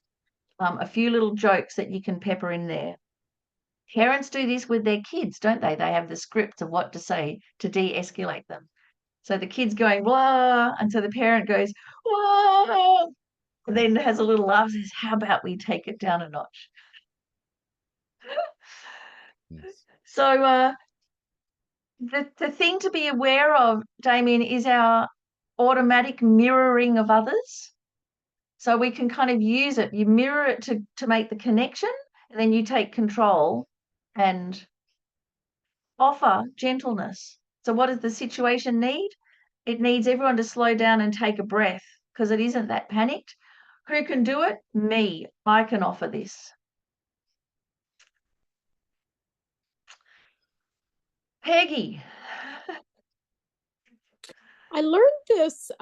a few little jokes that you can pepper in there. Parents do this with their kids, don't they? They have the scripts of what to say to de-escalate them. So the kid's going, "Whoa," and so the parent goes, "Whoa," and then has a little laugh and says, "How about we take it down a notch?" Yes. So the thing to be aware of, Damien, is our automatic mirroring of others. So we can kind of use it. You mirror it to make the connection, and then you take control and offer gentleness. So what does the situation need? It needs everyone to slow down and take a breath, because it isn't that panicked. Who can do it? Me. I can offer this. Peggy. I learned this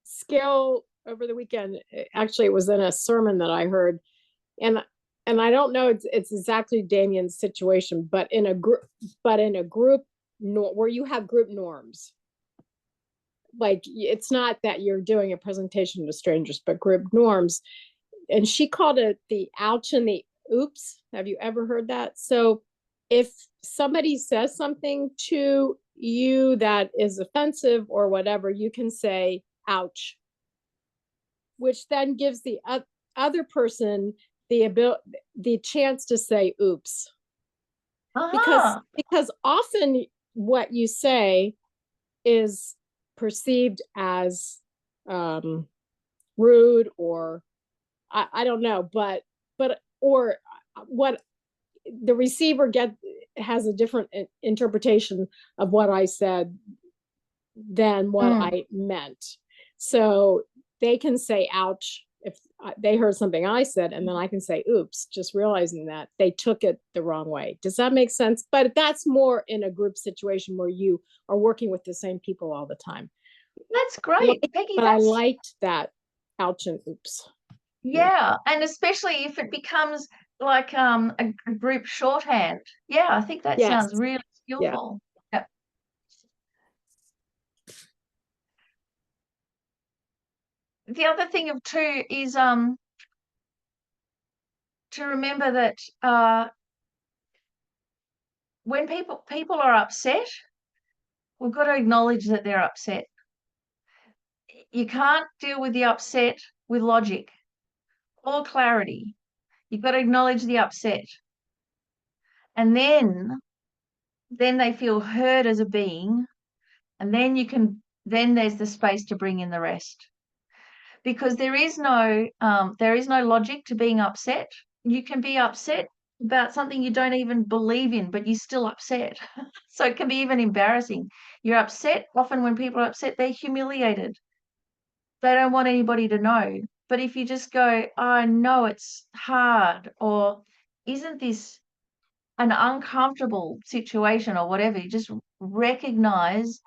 skill over the weekend. Actually, it was in a sermon that I heard, and I don't know it's exactly Damien's situation, but in a group, where you have group norms. Like, it's not that you're doing a presentation to strangers, but group norms. And she called it the ouch and the oops. Have you ever heard that? So if somebody says something to you that is offensive or whatever, you can say ouch, which then gives the other person the chance to say oops. Because often what you say is perceived as rude, or I don't know, but or what the receiver has a different interpretation of what I said than what I meant. So they can say ouch if they heard something I said, and then I can say oops, just realizing that they took it the wrong way. Does that make sense? But that's more in a group situation where you are working with the same people all the time. That's great, Peggy. But I liked that ouch and oops. Yeah, and especially if it becomes like a group shorthand. Yeah, I think that sounds really skillful. Yeah. The other thing of too is to remember that when people are upset, we've got to acknowledge that they're upset. You can't deal with the upset with logic or clarity. You've got to acknowledge the upset. And then they feel heard as a being, and then there's the space to bring in the rest. Because there is no logic to being upset. You can be upset about something you don't even believe in, but you're still upset. So it can be even embarrassing. You're upset. Often when people are upset, they're humiliated. They don't want anybody to know. But if you just go, "I know it's hard," or "Isn't this an uncomfortable situation," or whatever, you just recognize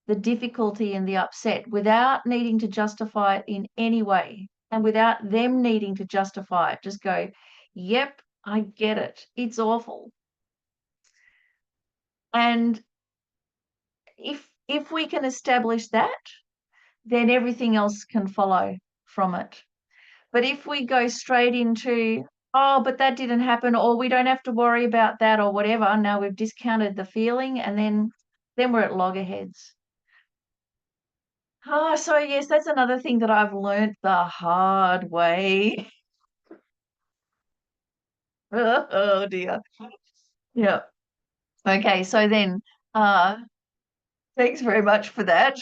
the difficulty and the upset without needing to justify it in any way, and without them needing to justify it. Just go, "Yep, I get it. It's awful." And if we can establish that, then everything else can follow from it. But if we go straight into, "Oh, but that didn't happen," or "We don't have to worry about that," or whatever, now we've discounted the feeling, and then we're at loggerheads. So yes, that's another thing that I've learned the hard way. Oh dear. Yeah. Okay, so then thanks very much for that.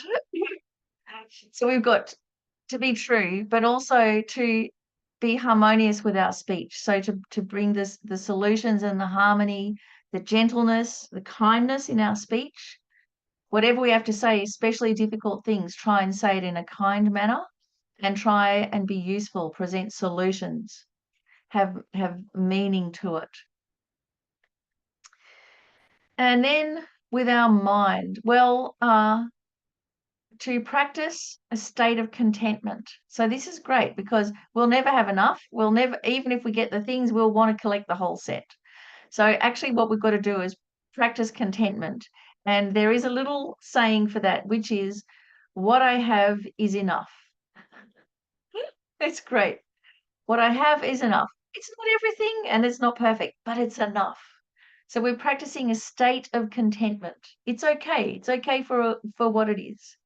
So we've got to be true, but also to be harmonious with our speech. So to bring the solutions and the harmony, the gentleness, the kindness in our speech. Whatever we have to say, especially difficult things, try and say it in a kind manner. and try and be useful, present solutions, have meaning to it. And then with our mind, well, to practice a state of contentment. So this is great because we'll never have enough. We'll never, even if we get the things, we'll want to collect the whole set. So actually what we've got to do is practice contentment. And there is a little saying for that, which is, what I have is enough. It's great. What I have is enough. It's not everything and it's not perfect, but it's enough. So we're practicing a state of contentment. It's okay. It's okay for what it is.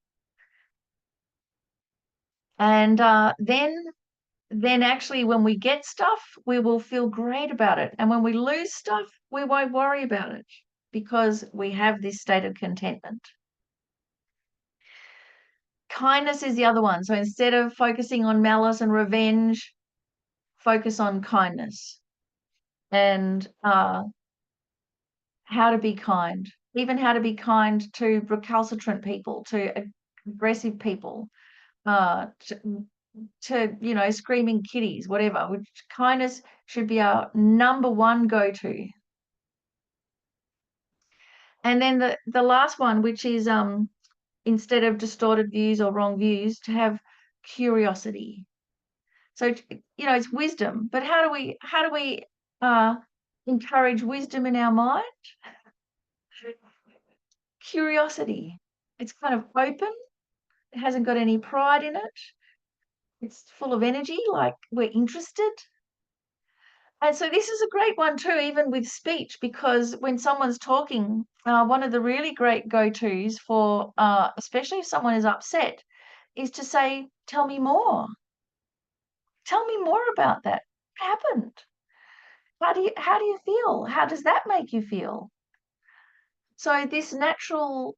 And then actually when we get stuff, we will feel great about it. And when we lose stuff, we won't worry about it because we have this state of contentment. Kindness is the other one. So instead of focusing on malice and revenge, focus on kindness and how to be kind, even how to be kind to recalcitrant people, to aggressive people, to you know, screaming kitties, whatever. Which kindness should be our number one go-to. And then the last one, which is instead of distorted views or wrong views, to have curiosity. So you know, it's wisdom, but how do we encourage wisdom in our mind? Curiosity. It's kind of open. It hasn't got any pride in it. It's full of energy, like we're interested. And so this is a great one too, even with speech, because when someone's talking, one of the really great go-tos for, especially if someone is upset, is to say, tell me more. Tell me more about that. What happened? How do you feel? How does that make you feel? So this natural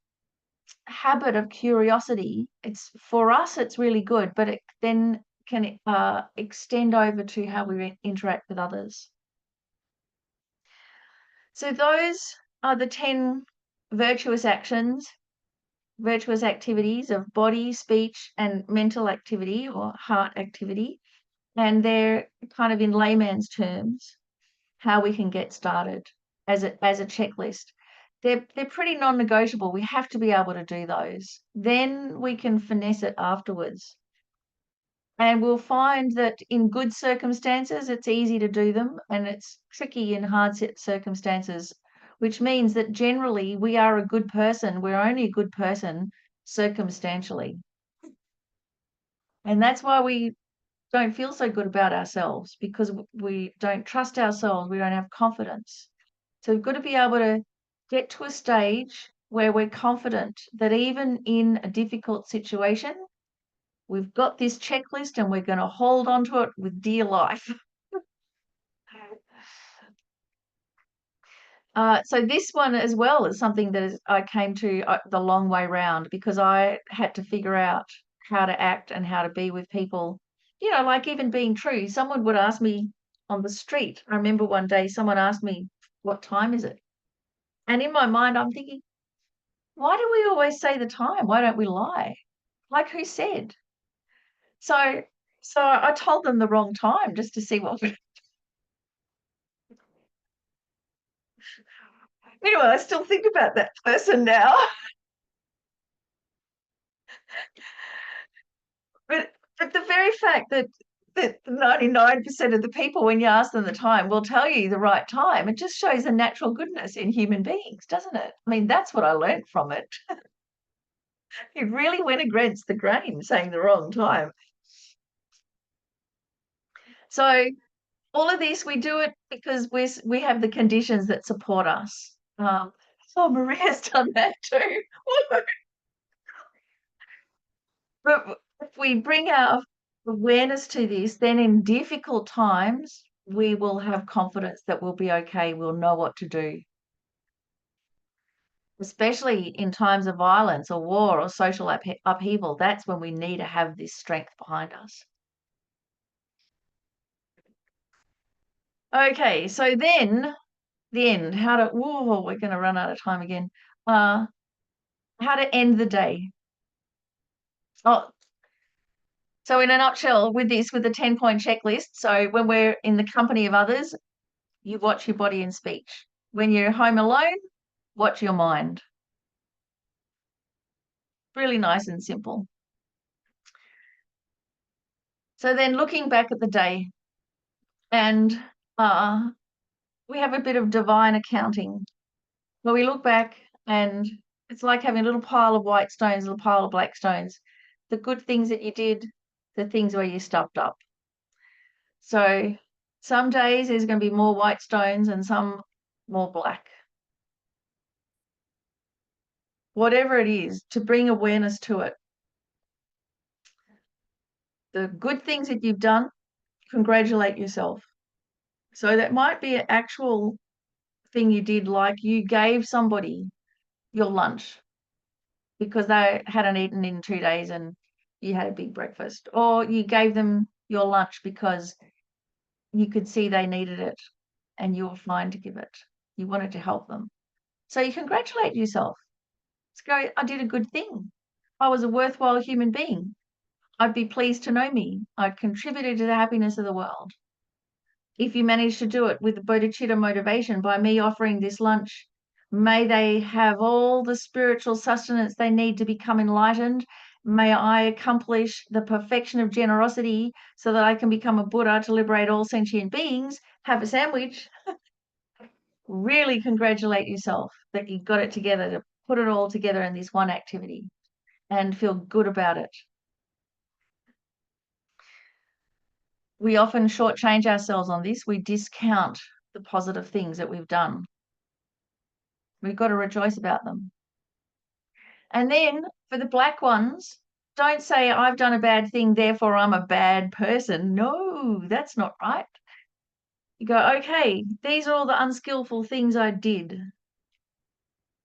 habit of curiosity, it's for us, it's really good, but it then can extend over to how we interact with others. So those are the 10 virtuous actions, virtuous activities of body, speech, and mental activity or heart activity. And they're kind of in layman's terms, how we can get started as a checklist. They're pretty non-negotiable. We have to be able to do those. Then we can finesse it afterwards. And we'll find that in good circumstances, it's easy to do them, and it's tricky in hard circumstances, which means that generally we are a good person. We're only a good person circumstantially. And that's why we don't feel so good about ourselves, because we don't trust ourselves. We don't have confidence. So we've got to be able to get to a stage where we're confident that even in a difficult situation, we've got this checklist and we're going to hold on to it with dear life. So this one as well is something that I came to the long way round, because I had to figure out how to act and how to be with people. You know, like even being true. Someone would ask me on the street. I remember one day someone asked me, what time is it? And in my mind, I'm thinking, why do we always say the time? Why don't we lie? Like who said? So I told them the wrong time just to see what would. Anyway, I still think about that person now. But the very fact that 99% of the people, when you ask them the time, will tell you the right time, it just shows a natural goodness in human beings, doesn't it? I mean, that's what I learned from it. It really went against the grain, saying the wrong time. So all of this, we do it because we have the conditions that support us. So Maria's done that too. But if we bring our awareness to this, then in difficult times, we will have confidence that we'll be okay. We'll know what to do. Especially in times of violence or war or social upheaval, that's when we need to have this strength behind us. Okay, so then the end, we're going to run out of time again. How to end the day. Oh, So in a nutshell, with the 10-point checklist, so when we're in the company of others, you watch your body and speech. When you're home alone, watch your mind. Really nice and simple. So then looking back at the day, and we have a bit of divine accounting where we look back and it's like having a little pile of white stones, a little pile of black stones. The good things that you did, the things where you stuffed up. So some days there's going to be more white stones and some more black. Whatever it is, to bring awareness to it. The good things that you've done, congratulate yourself. So that might be an actual thing you did, like you gave somebody your lunch because they hadn't eaten in 2 days and you had a big breakfast, or you gave them your lunch because you could see they needed it and you were fine to give it. You wanted to help them. So you congratulate yourself. Let's go, I did a good thing. I was a worthwhile human being. I'd be pleased to know me. I contributed to the happiness of the world. If you manage to do it with the bodhicitta motivation by me offering this lunch, may they have all the spiritual sustenance they need to become enlightened. May I accomplish the perfection of generosity so that I can become a Buddha to liberate all sentient beings. Have a sandwich. Really congratulate yourself that you got it together to put it all together in this one activity and feel good about it. We often shortchange ourselves on this. We discount the positive things that we've done. We've got to rejoice about them. And then for the black ones, don't say, I've done a bad thing, therefore I'm a bad person. No, that's not right. You go, okay, these are all the unskillful things I did.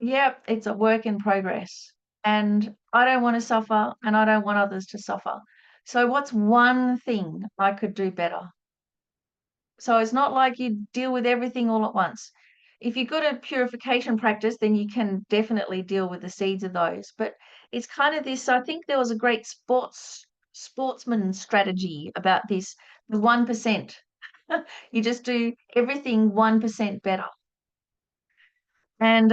Yep, it's a work in progress. And I don't want to suffer and I don't want others to suffer. So what's one thing I could do better? So it's not like you deal with everything all at once. If you've got a purification practice, then you can definitely deal with the seeds of those. But it's kind of this, I think there was a great sportsman strategy about this, the 1%. You just do everything 1% better. And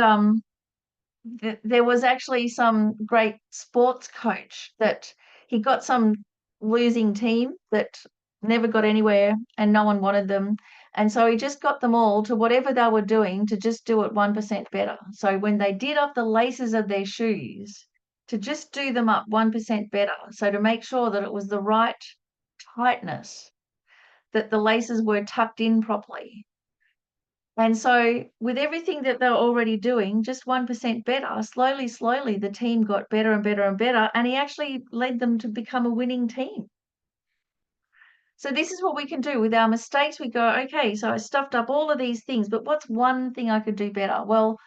there was actually some great sports coach that he got some losing team that never got anywhere and no one wanted them. And so he just got them all to whatever they were doing to just do it 1% better. So when they did up the laces of their shoes, to just do them up 1% better. So to make sure that it was the right tightness, that the laces were tucked in properly. And so with everything that they're already doing, just 1% better, slowly, the team got better and better and better. And he actually led them to become a winning team. So this is what we can do with our mistakes. We go, okay, so I stuffed up all of these things, but what's one thing I could do better? Well,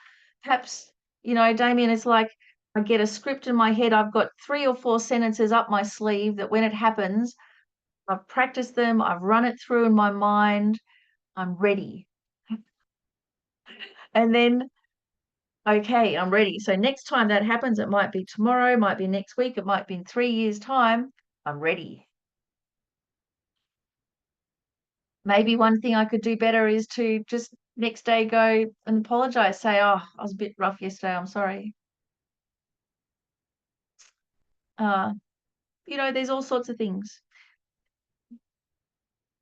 perhaps, Damien, it's like I get a script in my head. I've got 3 or 4 sentences up my sleeve that when it happens, I've practiced them. I've run it through in my mind. I'm ready. And then, okay, I'm ready. So next time that happens, it might be tomorrow, might be next week, it might be in 3 years' time. I'm ready. Maybe one thing I could do better is to just next day go and apologize, say, oh, I was a bit rough yesterday, I'm sorry. There's all sorts of things.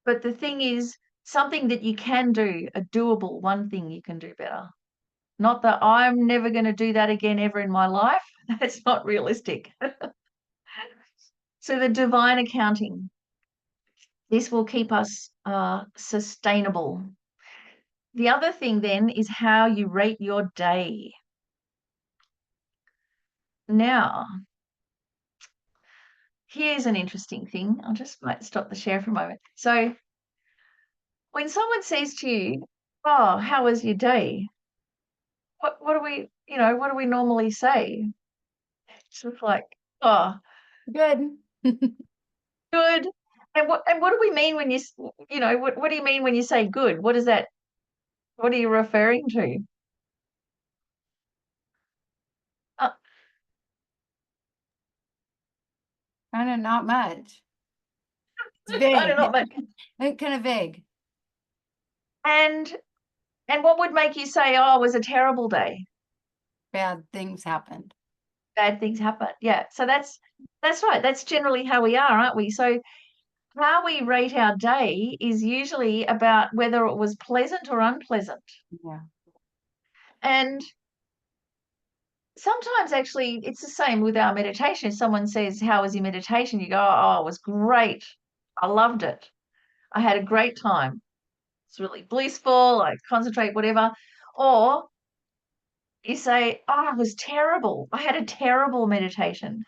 But the thing is, something that you can do, a doable one thing you can do better. Not that I'm never going to do that again ever in my life. That's not realistic. So the divine accounting, this will keep us sustainable. The other thing then is how you rate your day. Now, here's an interesting thing. I just might stop the share for a moment. So when someone says to you, oh, how was your day? What do we normally say? It's sort of like, oh, Good. good. And what do we mean when what do you mean when you say good? What are you referring to? Kind of not much. It's Kind vague. of not much. Kind of vague. And what would make you say, oh, it was a terrible day? Bad things happened. Bad things happen. Yeah. So that's right. That's generally how we are, aren't we? So how we rate our day is usually about whether it was pleasant or unpleasant. Yeah. And sometimes actually it's the same with our meditation. If someone says, how was your meditation? You go, oh, it was great. I loved it. I had a great time. It's really blissful. I concentrate, whatever. Or you say, oh, it was terrible. I had a terrible meditation.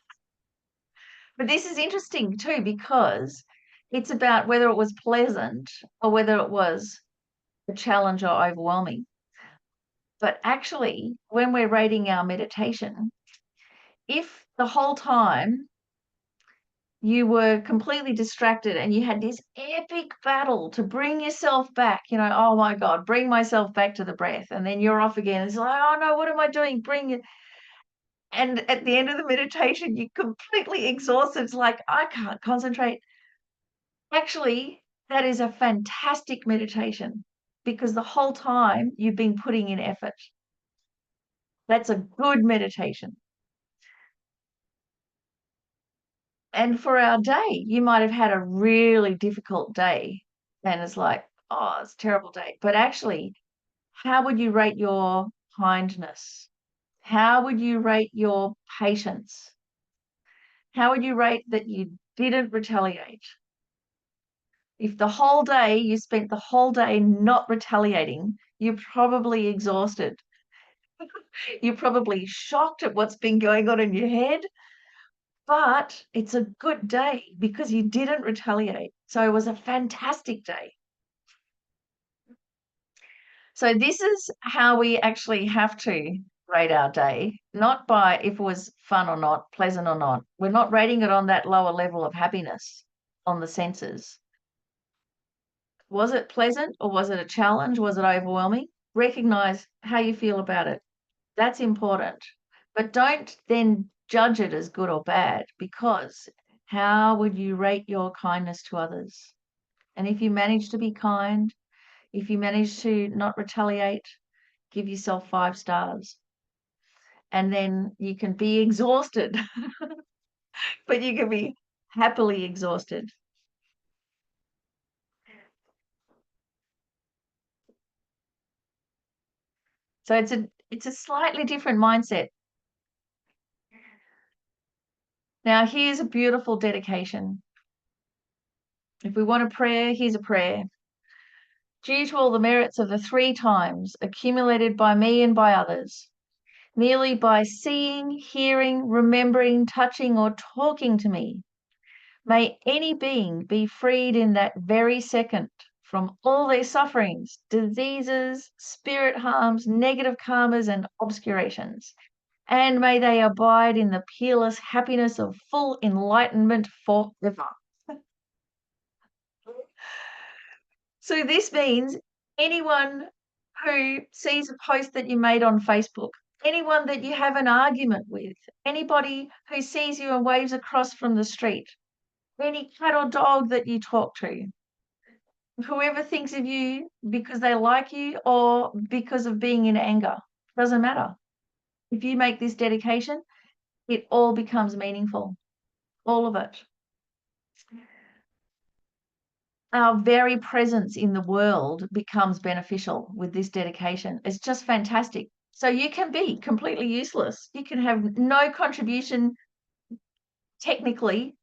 But this is interesting too, because it's about whether it was pleasant or whether it was a challenge or overwhelming. But actually, when we're rating our meditation, if the whole time you were completely distracted and you had this epic battle to bring yourself back, oh my God, bring myself back to the breath. And then you're off again. It's like, oh no, what am I doing? Bring it. And at the end of the meditation, you're completely exhausted. It's like, I can't concentrate. Actually, that is a fantastic meditation because the whole time you've been putting in effort. That's a good meditation. And for our day, you might have had a really difficult day and it's like, oh, it's a terrible day. But actually, how would you rate your kindness? How would you rate your patience? How would you rate that you didn't retaliate? If the whole day, you spent the whole day not retaliating, you're probably exhausted. You're probably shocked at what's been going on in your head. But it's a good day because you didn't retaliate. So it was a fantastic day. So this is how we actually have to rate our day, not by if it was fun or not, pleasant or not. We're not rating it on that lower level of happiness on the senses. Was it pleasant or was it a challenge? Was it overwhelming? Recognize how you feel about it. That's important. But don't then judge it as good or bad, because how would you rate your kindness to others? And if you manage to be kind, if you manage to not retaliate, give yourself 5 stars. And then you can be exhausted, but you can be happily exhausted. So it's a slightly different mindset. Now, here's a beautiful dedication. If we want a prayer, here's a prayer. Due to all the merits of the 3 times accumulated by me and by others, merely by seeing, hearing, remembering, touching, or talking to me, may any being be freed in that very second from all their sufferings, diseases, spirit harms, negative karmas, and obscurations. And may they abide in the peerless happiness of full enlightenment forever. So this means anyone who sees a post that you made on Facebook, anyone that you have an argument with, anybody who sees you and waves across from the street, any cat or dog that you talk to, whoever thinks of you because they like you or because of being in anger, doesn't matter. If you make this dedication, it all becomes meaningful, all of it. Our very presence in the world becomes beneficial with this dedication. It's just fantastic. So you can be completely useless. You can have no contribution technically,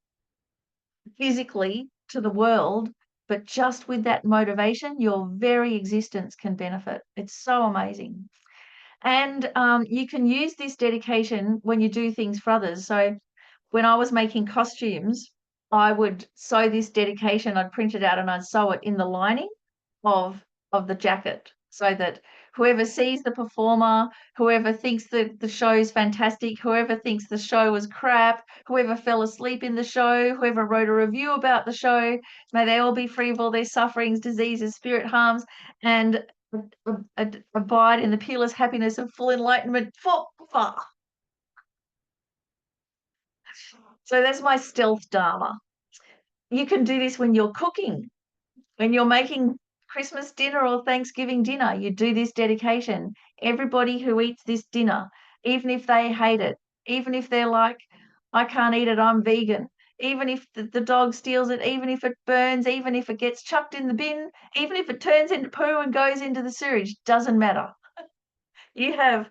physically to the world, but just with that motivation, your very existence can benefit. It's so amazing. And you can use this dedication when you do things for others. So when I was making costumes, I would sew this dedication, I'd print it out and I'd sew it in the lining of the jacket so that whoever sees the performer, whoever thinks that the show is fantastic, whoever thinks the show was crap, whoever fell asleep in the show, whoever wrote a review about the show, may they all be free of all their sufferings, diseases, spirit harms, and abide in the peerless happiness of full enlightenment forever. So that's my stealth dharma. you can do this when you're cooking, when you're making Christmas dinner or Thanksgiving dinner. You do this dedication. Everybody who eats this dinner, even if they hate it, even if they're like, I can't eat it, I'm vegan, even if the dog steals it, even if it burns, even if it gets chucked in the bin, even if it turns into poo and goes into the sewage, doesn't matter. You have,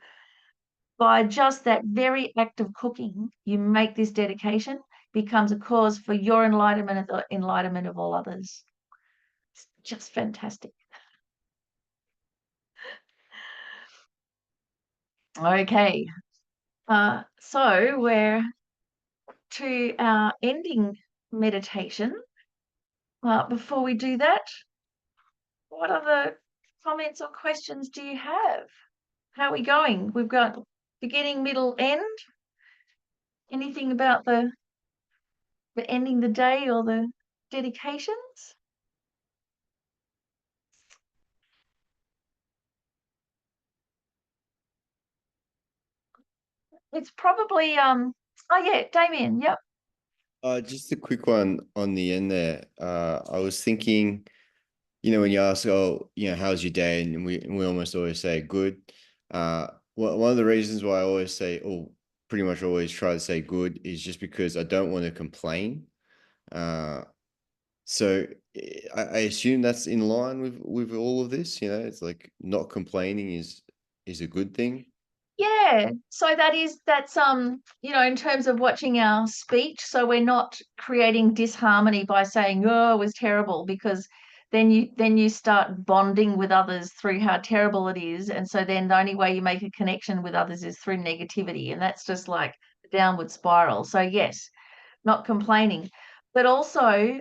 by just that very act of cooking, you make this dedication, becomes a cause for your enlightenment and the enlightenment of all others. It's just fantastic. Okay. So we're to our ending meditation. Before we do that, what other comments or questions do you have? How are we going? We've got beginning, middle, end. Anything about the ending the day or the dedications? It's probably oh yeah, Damien, yep. Just a quick one on the end there. I was thinking, when you ask, oh, how's your day? And we almost always say good. One of the reasons why I always say, or pretty much always try to say good, is just because I don't want to complain. So I assume that's in line with all of this. It's like not complaining is a good thing. Yeah, so that's in terms of watching our speech, so we're not creating disharmony by saying, oh, it was terrible, because then you start bonding with others through how terrible it is, and so then the only way you make a connection with others is through negativity, and that's just like a downward spiral. So yes, not complaining, but also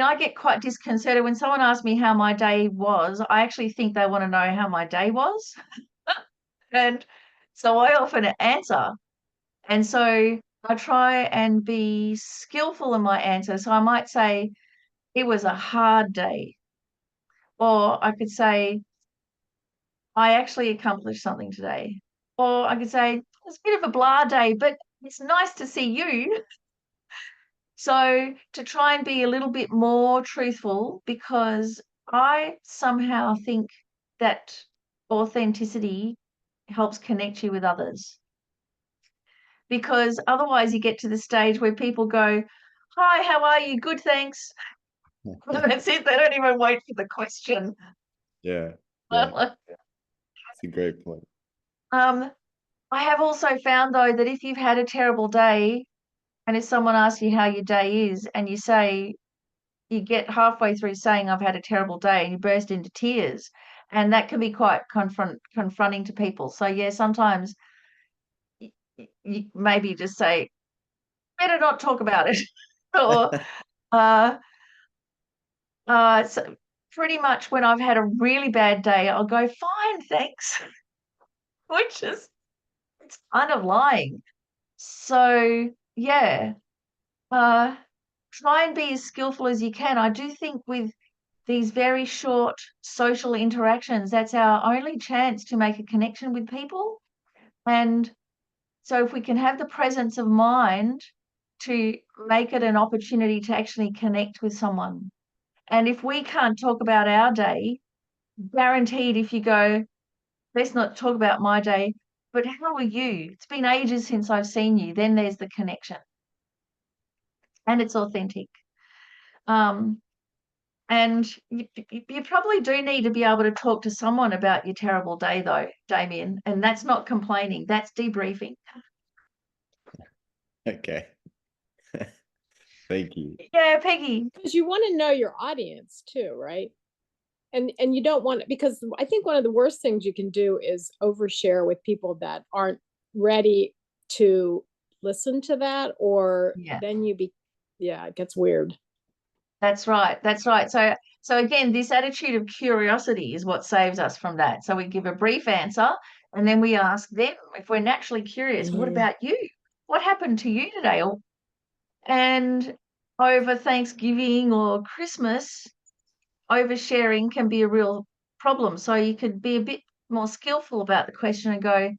I get quite disconcerted when someone asks me how my day was. I actually think they want to know how my day was. And so I often answer. And so I try and be skillful in my answer. So I might say, it was a hard day. Or I could say, I actually accomplished something today. Or I could say, it's a bit of a blah day, but it's nice to see you. So to try and be a little bit more truthful, because I somehow think that authenticity helps connect you with others. Because otherwise you get to the stage where people go, hi, how are you? Good, thanks. That's it. They don't even wait for the question. Yeah, that's a great point. I have also found, though, that if you've had a terrible day and if someone asks you how your day is and you say, you get halfway through saying I've had a terrible day and you burst into tears, and that can be quite confronting to people. So yeah, sometimes you maybe just say, better not talk about it. Or so pretty much when I've had a really bad day, I'll go, fine, thanks. Which is, it's kind of lying. So yeah, try and be as skillful as you can. I do think with these very short social interactions, that's our only chance to make a connection with people. And so if we can have the presence of mind to make it an opportunity to actually connect with someone. And if we can't talk about our day, guaranteed if you go, let's not talk about my day, but how are you? It's been ages since I've seen you. Then there's the connection. And it's authentic. And you probably do need to be able to talk to someone about your terrible day, though, Damien. And that's not complaining. That's debriefing. Okay. Thank you. Yeah, Peggy. Because you want to know your audience too, right? And you don't want, because I think one of the worst things you can do is overshare with people that aren't ready to listen to that, or then it gets weird. That's right. That's right. So again, this attitude of curiosity is what saves us from that. So we give a brief answer and then we ask them, if we're naturally curious, what about you? What happened to you today? And over Thanksgiving or Christmas, oversharing can be a real problem. So you could be a bit more skillful about the question and go,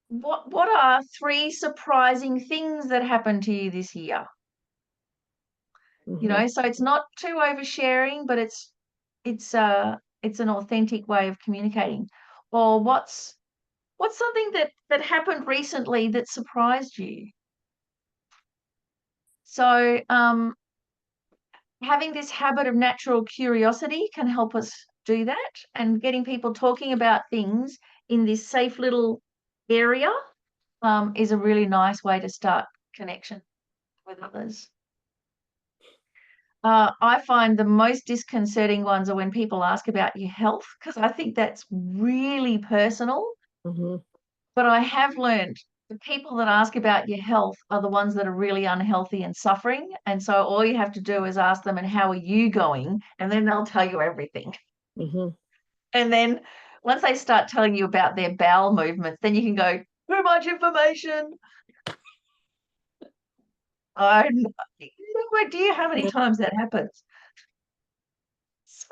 what are 3 surprising things that happened to you this year? You know, so it's not too oversharing, but it's an authentic way of communicating. Or what's something that happened recently that surprised you? So, having this habit of natural curiosity can help us do that, and getting people talking about things in this safe little area is a really nice way to start connection with others. I find the most disconcerting ones are when people ask about your health, because I think that's really personal. But I have learned the people that ask about your health are the ones that are really unhealthy and suffering. And so all you have to do is ask them, and how are you going? And then they'll tell you everything. And then once they start telling you about their bowel movements, then you can go, too much information. I have no idea how many times that happens. So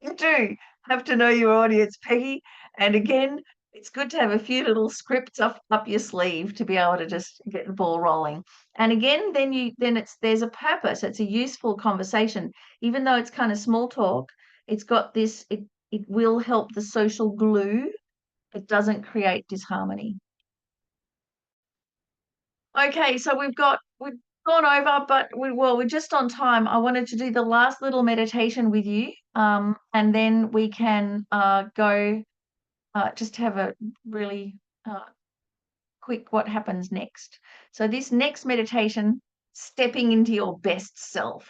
you do have to know your audience, Peggy. And again, it's good to have a few little scripts up your sleeve to be able to just get the ball rolling. And again, there's a purpose. It's a useful conversation. Even though it's kind of small talk, it's got this, it will help the social glue. It doesn't create disharmony. Okay, so we've gone over, but we're just on time. I wanted to do the last little meditation with you, and then we can go just have a really quick what happens next. So this next meditation, stepping into your best self,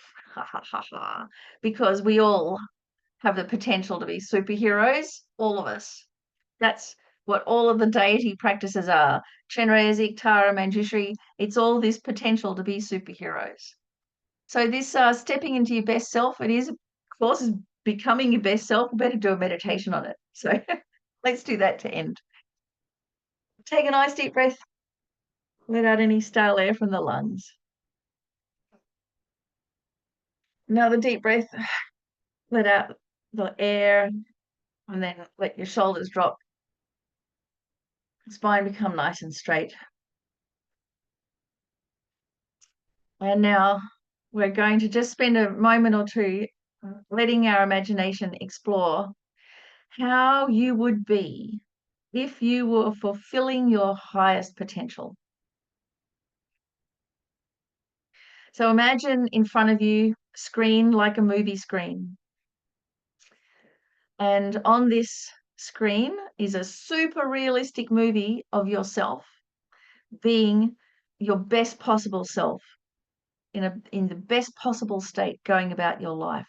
because we all have the potential to be superheroes, all of us. That's what all of the deity practices are. Chenrezig, Tara, Manjushri, it's all this potential to be superheroes. So this stepping into your best self, it is, of course, is becoming your best self. We better do a meditation on it. So let's do that to end. Take a nice deep breath. Let out any stale air from the lungs. Another deep breath. Let out the air, and then let your shoulders drop. Spine become nice and straight. And now we're going to just spend a moment or two letting our imagination explore how you would be if you were fulfilling your highest potential. So imagine in front of you a screen like a movie screen. And on this screen is a super realistic movie of yourself being your best possible self in the best possible state going about your life.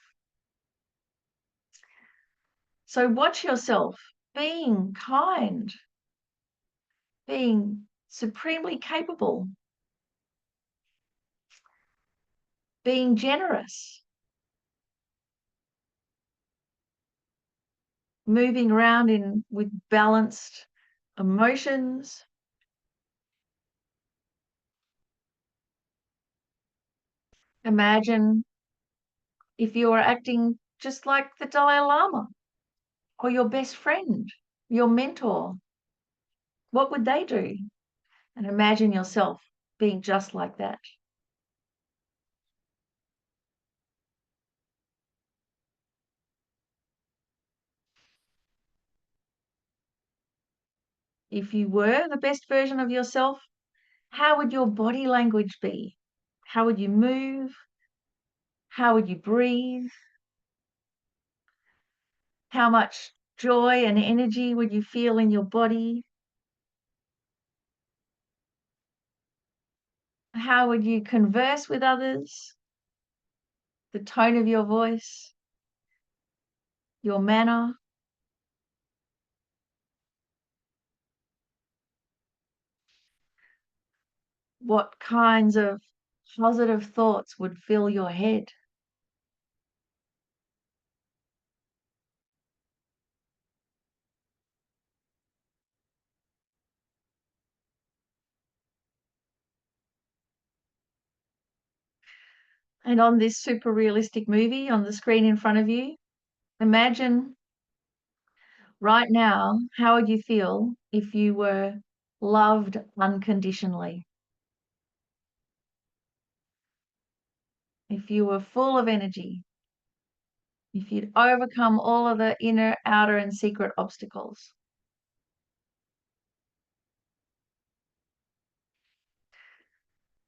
So watch yourself being kind, being supremely capable, being generous, moving around with balanced emotions. Imagine if you were acting just like the Dalai Lama or your best friend, your mentor. What would they do? And imagine yourself being just like that. If you were the best version of yourself, how would your body language be? How would you move? How would you breathe? How much joy and energy would you feel in your body? How would you converse with others? The tone of your voice, your manner. What kinds of positive thoughts would fill your head? And on this super realistic movie on the screen in front of you, imagine right now, how would you feel if you were loved unconditionally. If you were full of energy, if you'd overcome all of the inner, outer, and secret obstacles.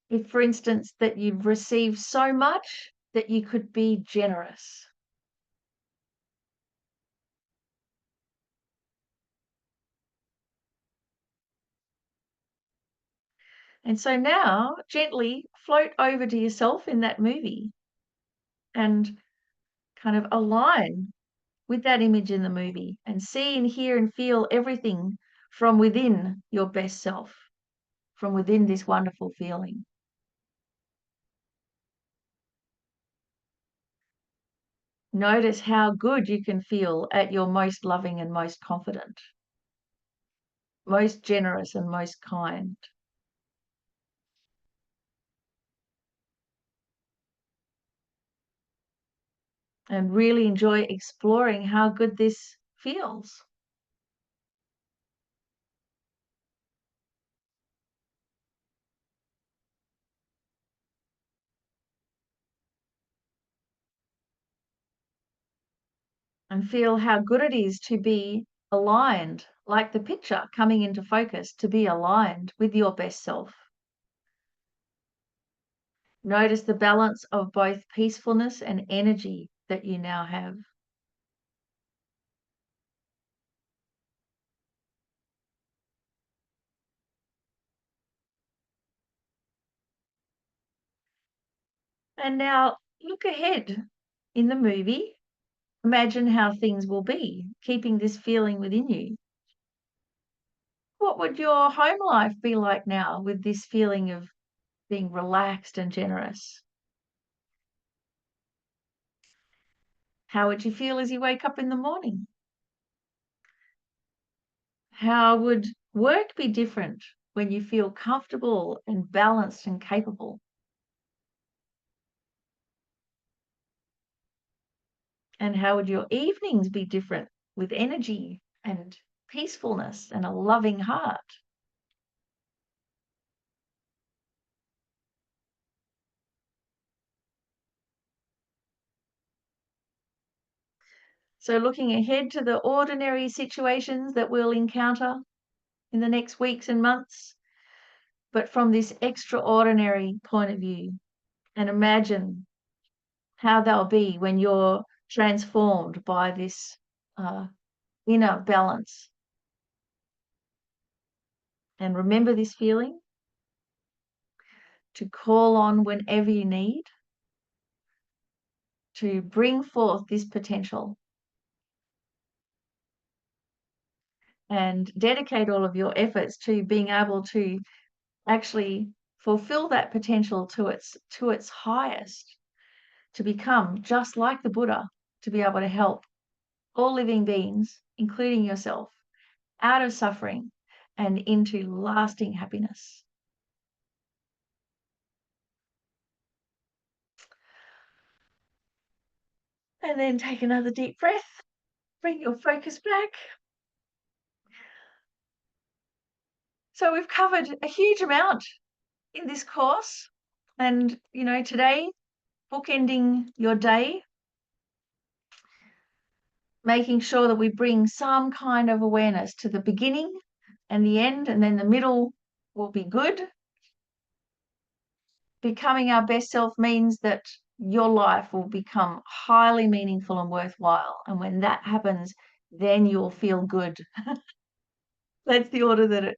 If, for instance, that you've received so much that you could be generous. And so now, gently float over to yourself in that movie and kind of align with that image in the movie and see and hear and feel everything from within your best self, from within this wonderful feeling. Notice how good you can feel at your most loving and most confident, most generous and most kind. And really enjoy exploring how good this feels. And feel how good it is to be aligned, like the picture coming into focus, to be aligned with your best self. Notice the balance of both peacefulness and energy that you now have. And now look ahead in the movie. Imagine how things will be, keeping this feeling within you. What would your home life be like now with this feeling of being relaxed and generous? How would you feel as you wake up in the morning? How would work be different when you feel comfortable and balanced and capable? And how would your evenings be different with energy and peacefulness and a loving heart? So looking ahead to the ordinary situations that we'll encounter in the next weeks and months, but from this extraordinary point of view, and imagine how they'll be when you're transformed by this inner balance. And remember this feeling to call on whenever you need to bring forth this potential and dedicate all of your efforts to being able to actually fulfill that potential to its highest, to become just like the Buddha, to be able to help all living beings, including yourself, out of suffering and into lasting happiness. And then take another deep breath, bring your focus back. So we've covered a huge amount in this course. And, you know, today, bookending your day, making sure that we bring some kind of awareness to the beginning and the end, and then the middle will be good. Becoming our best self means that your life will become highly meaningful and worthwhile. And when that happens, then you'll feel good. That's the order that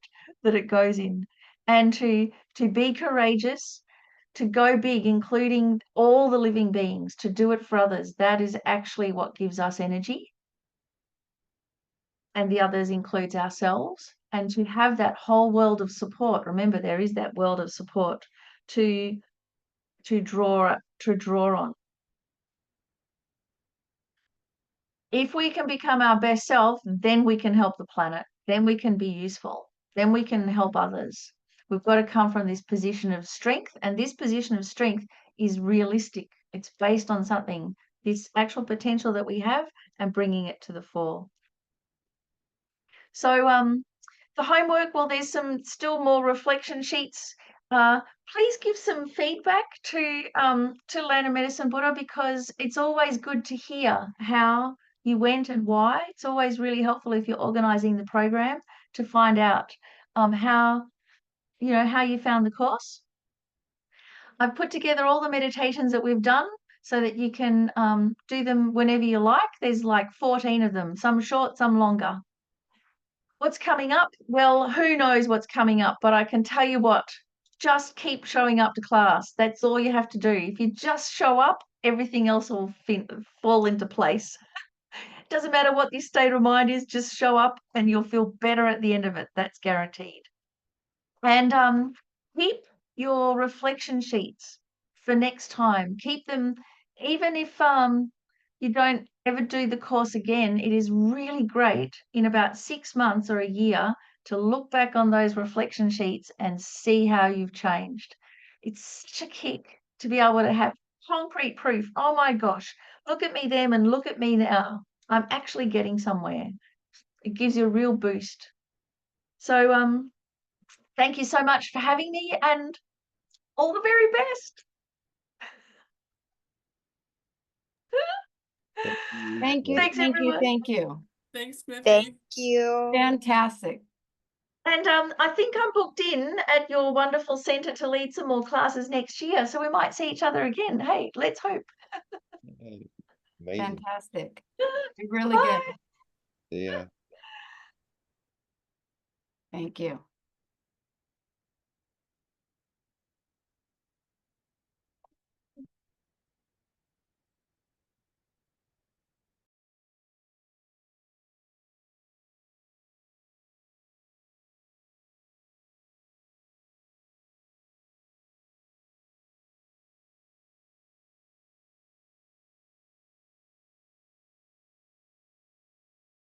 it goes in. And to be courageous, to go big, including all the living beings, to do it for others, that is actually what gives us energy. And the others includes ourselves. And to have that whole world of support, remember there is that world of support to draw on. If we can become our best self, then we can help the planet, then we can be useful, then we can help others. We've got to come from this position of strength, and this position of strength is realistic. It's based on something, this actual potential that we have, and bringing it to the fore. So the homework, well, there's some still more reflection sheets. Please give some feedback to Learn a Medicine Buddha, because it's always good to hear how you went and why. It's always really helpful if you're organizing the program to find out how you found the course. I've put together all the meditations that we've done so that you can do them whenever you like. There's like 14 of them, some short, some longer. What's coming up? Well, who knows what's coming up, but I can tell you what, just keep showing up to class. That's all you have to do. If you just show up, everything else will fall into place. Doesn't matter what your state of mind is, just show up and you'll feel better at the end of it. That's guaranteed. And keep your reflection sheets for next time. Keep them, even if you don't ever do the course again. It is really great in about 6 months or a year to look back on those reflection sheets and see how you've changed. It's such a kick to be able to have concrete proof. Oh my gosh, look at me then and look at me now. I'm actually getting somewhere. It gives you a real boost. So thank you so much for having me, and all the very best. Thank you. Thanks, Thank you. everyone. Thank you. Thanks, Miffi. Thank you. Fantastic. And I think I'm booked in at your wonderful centre to lead some more classes next year, so we might see each other again. Hey, let's hope. Amazing. Fantastic. Really Bye. good. Yeah. Thank you.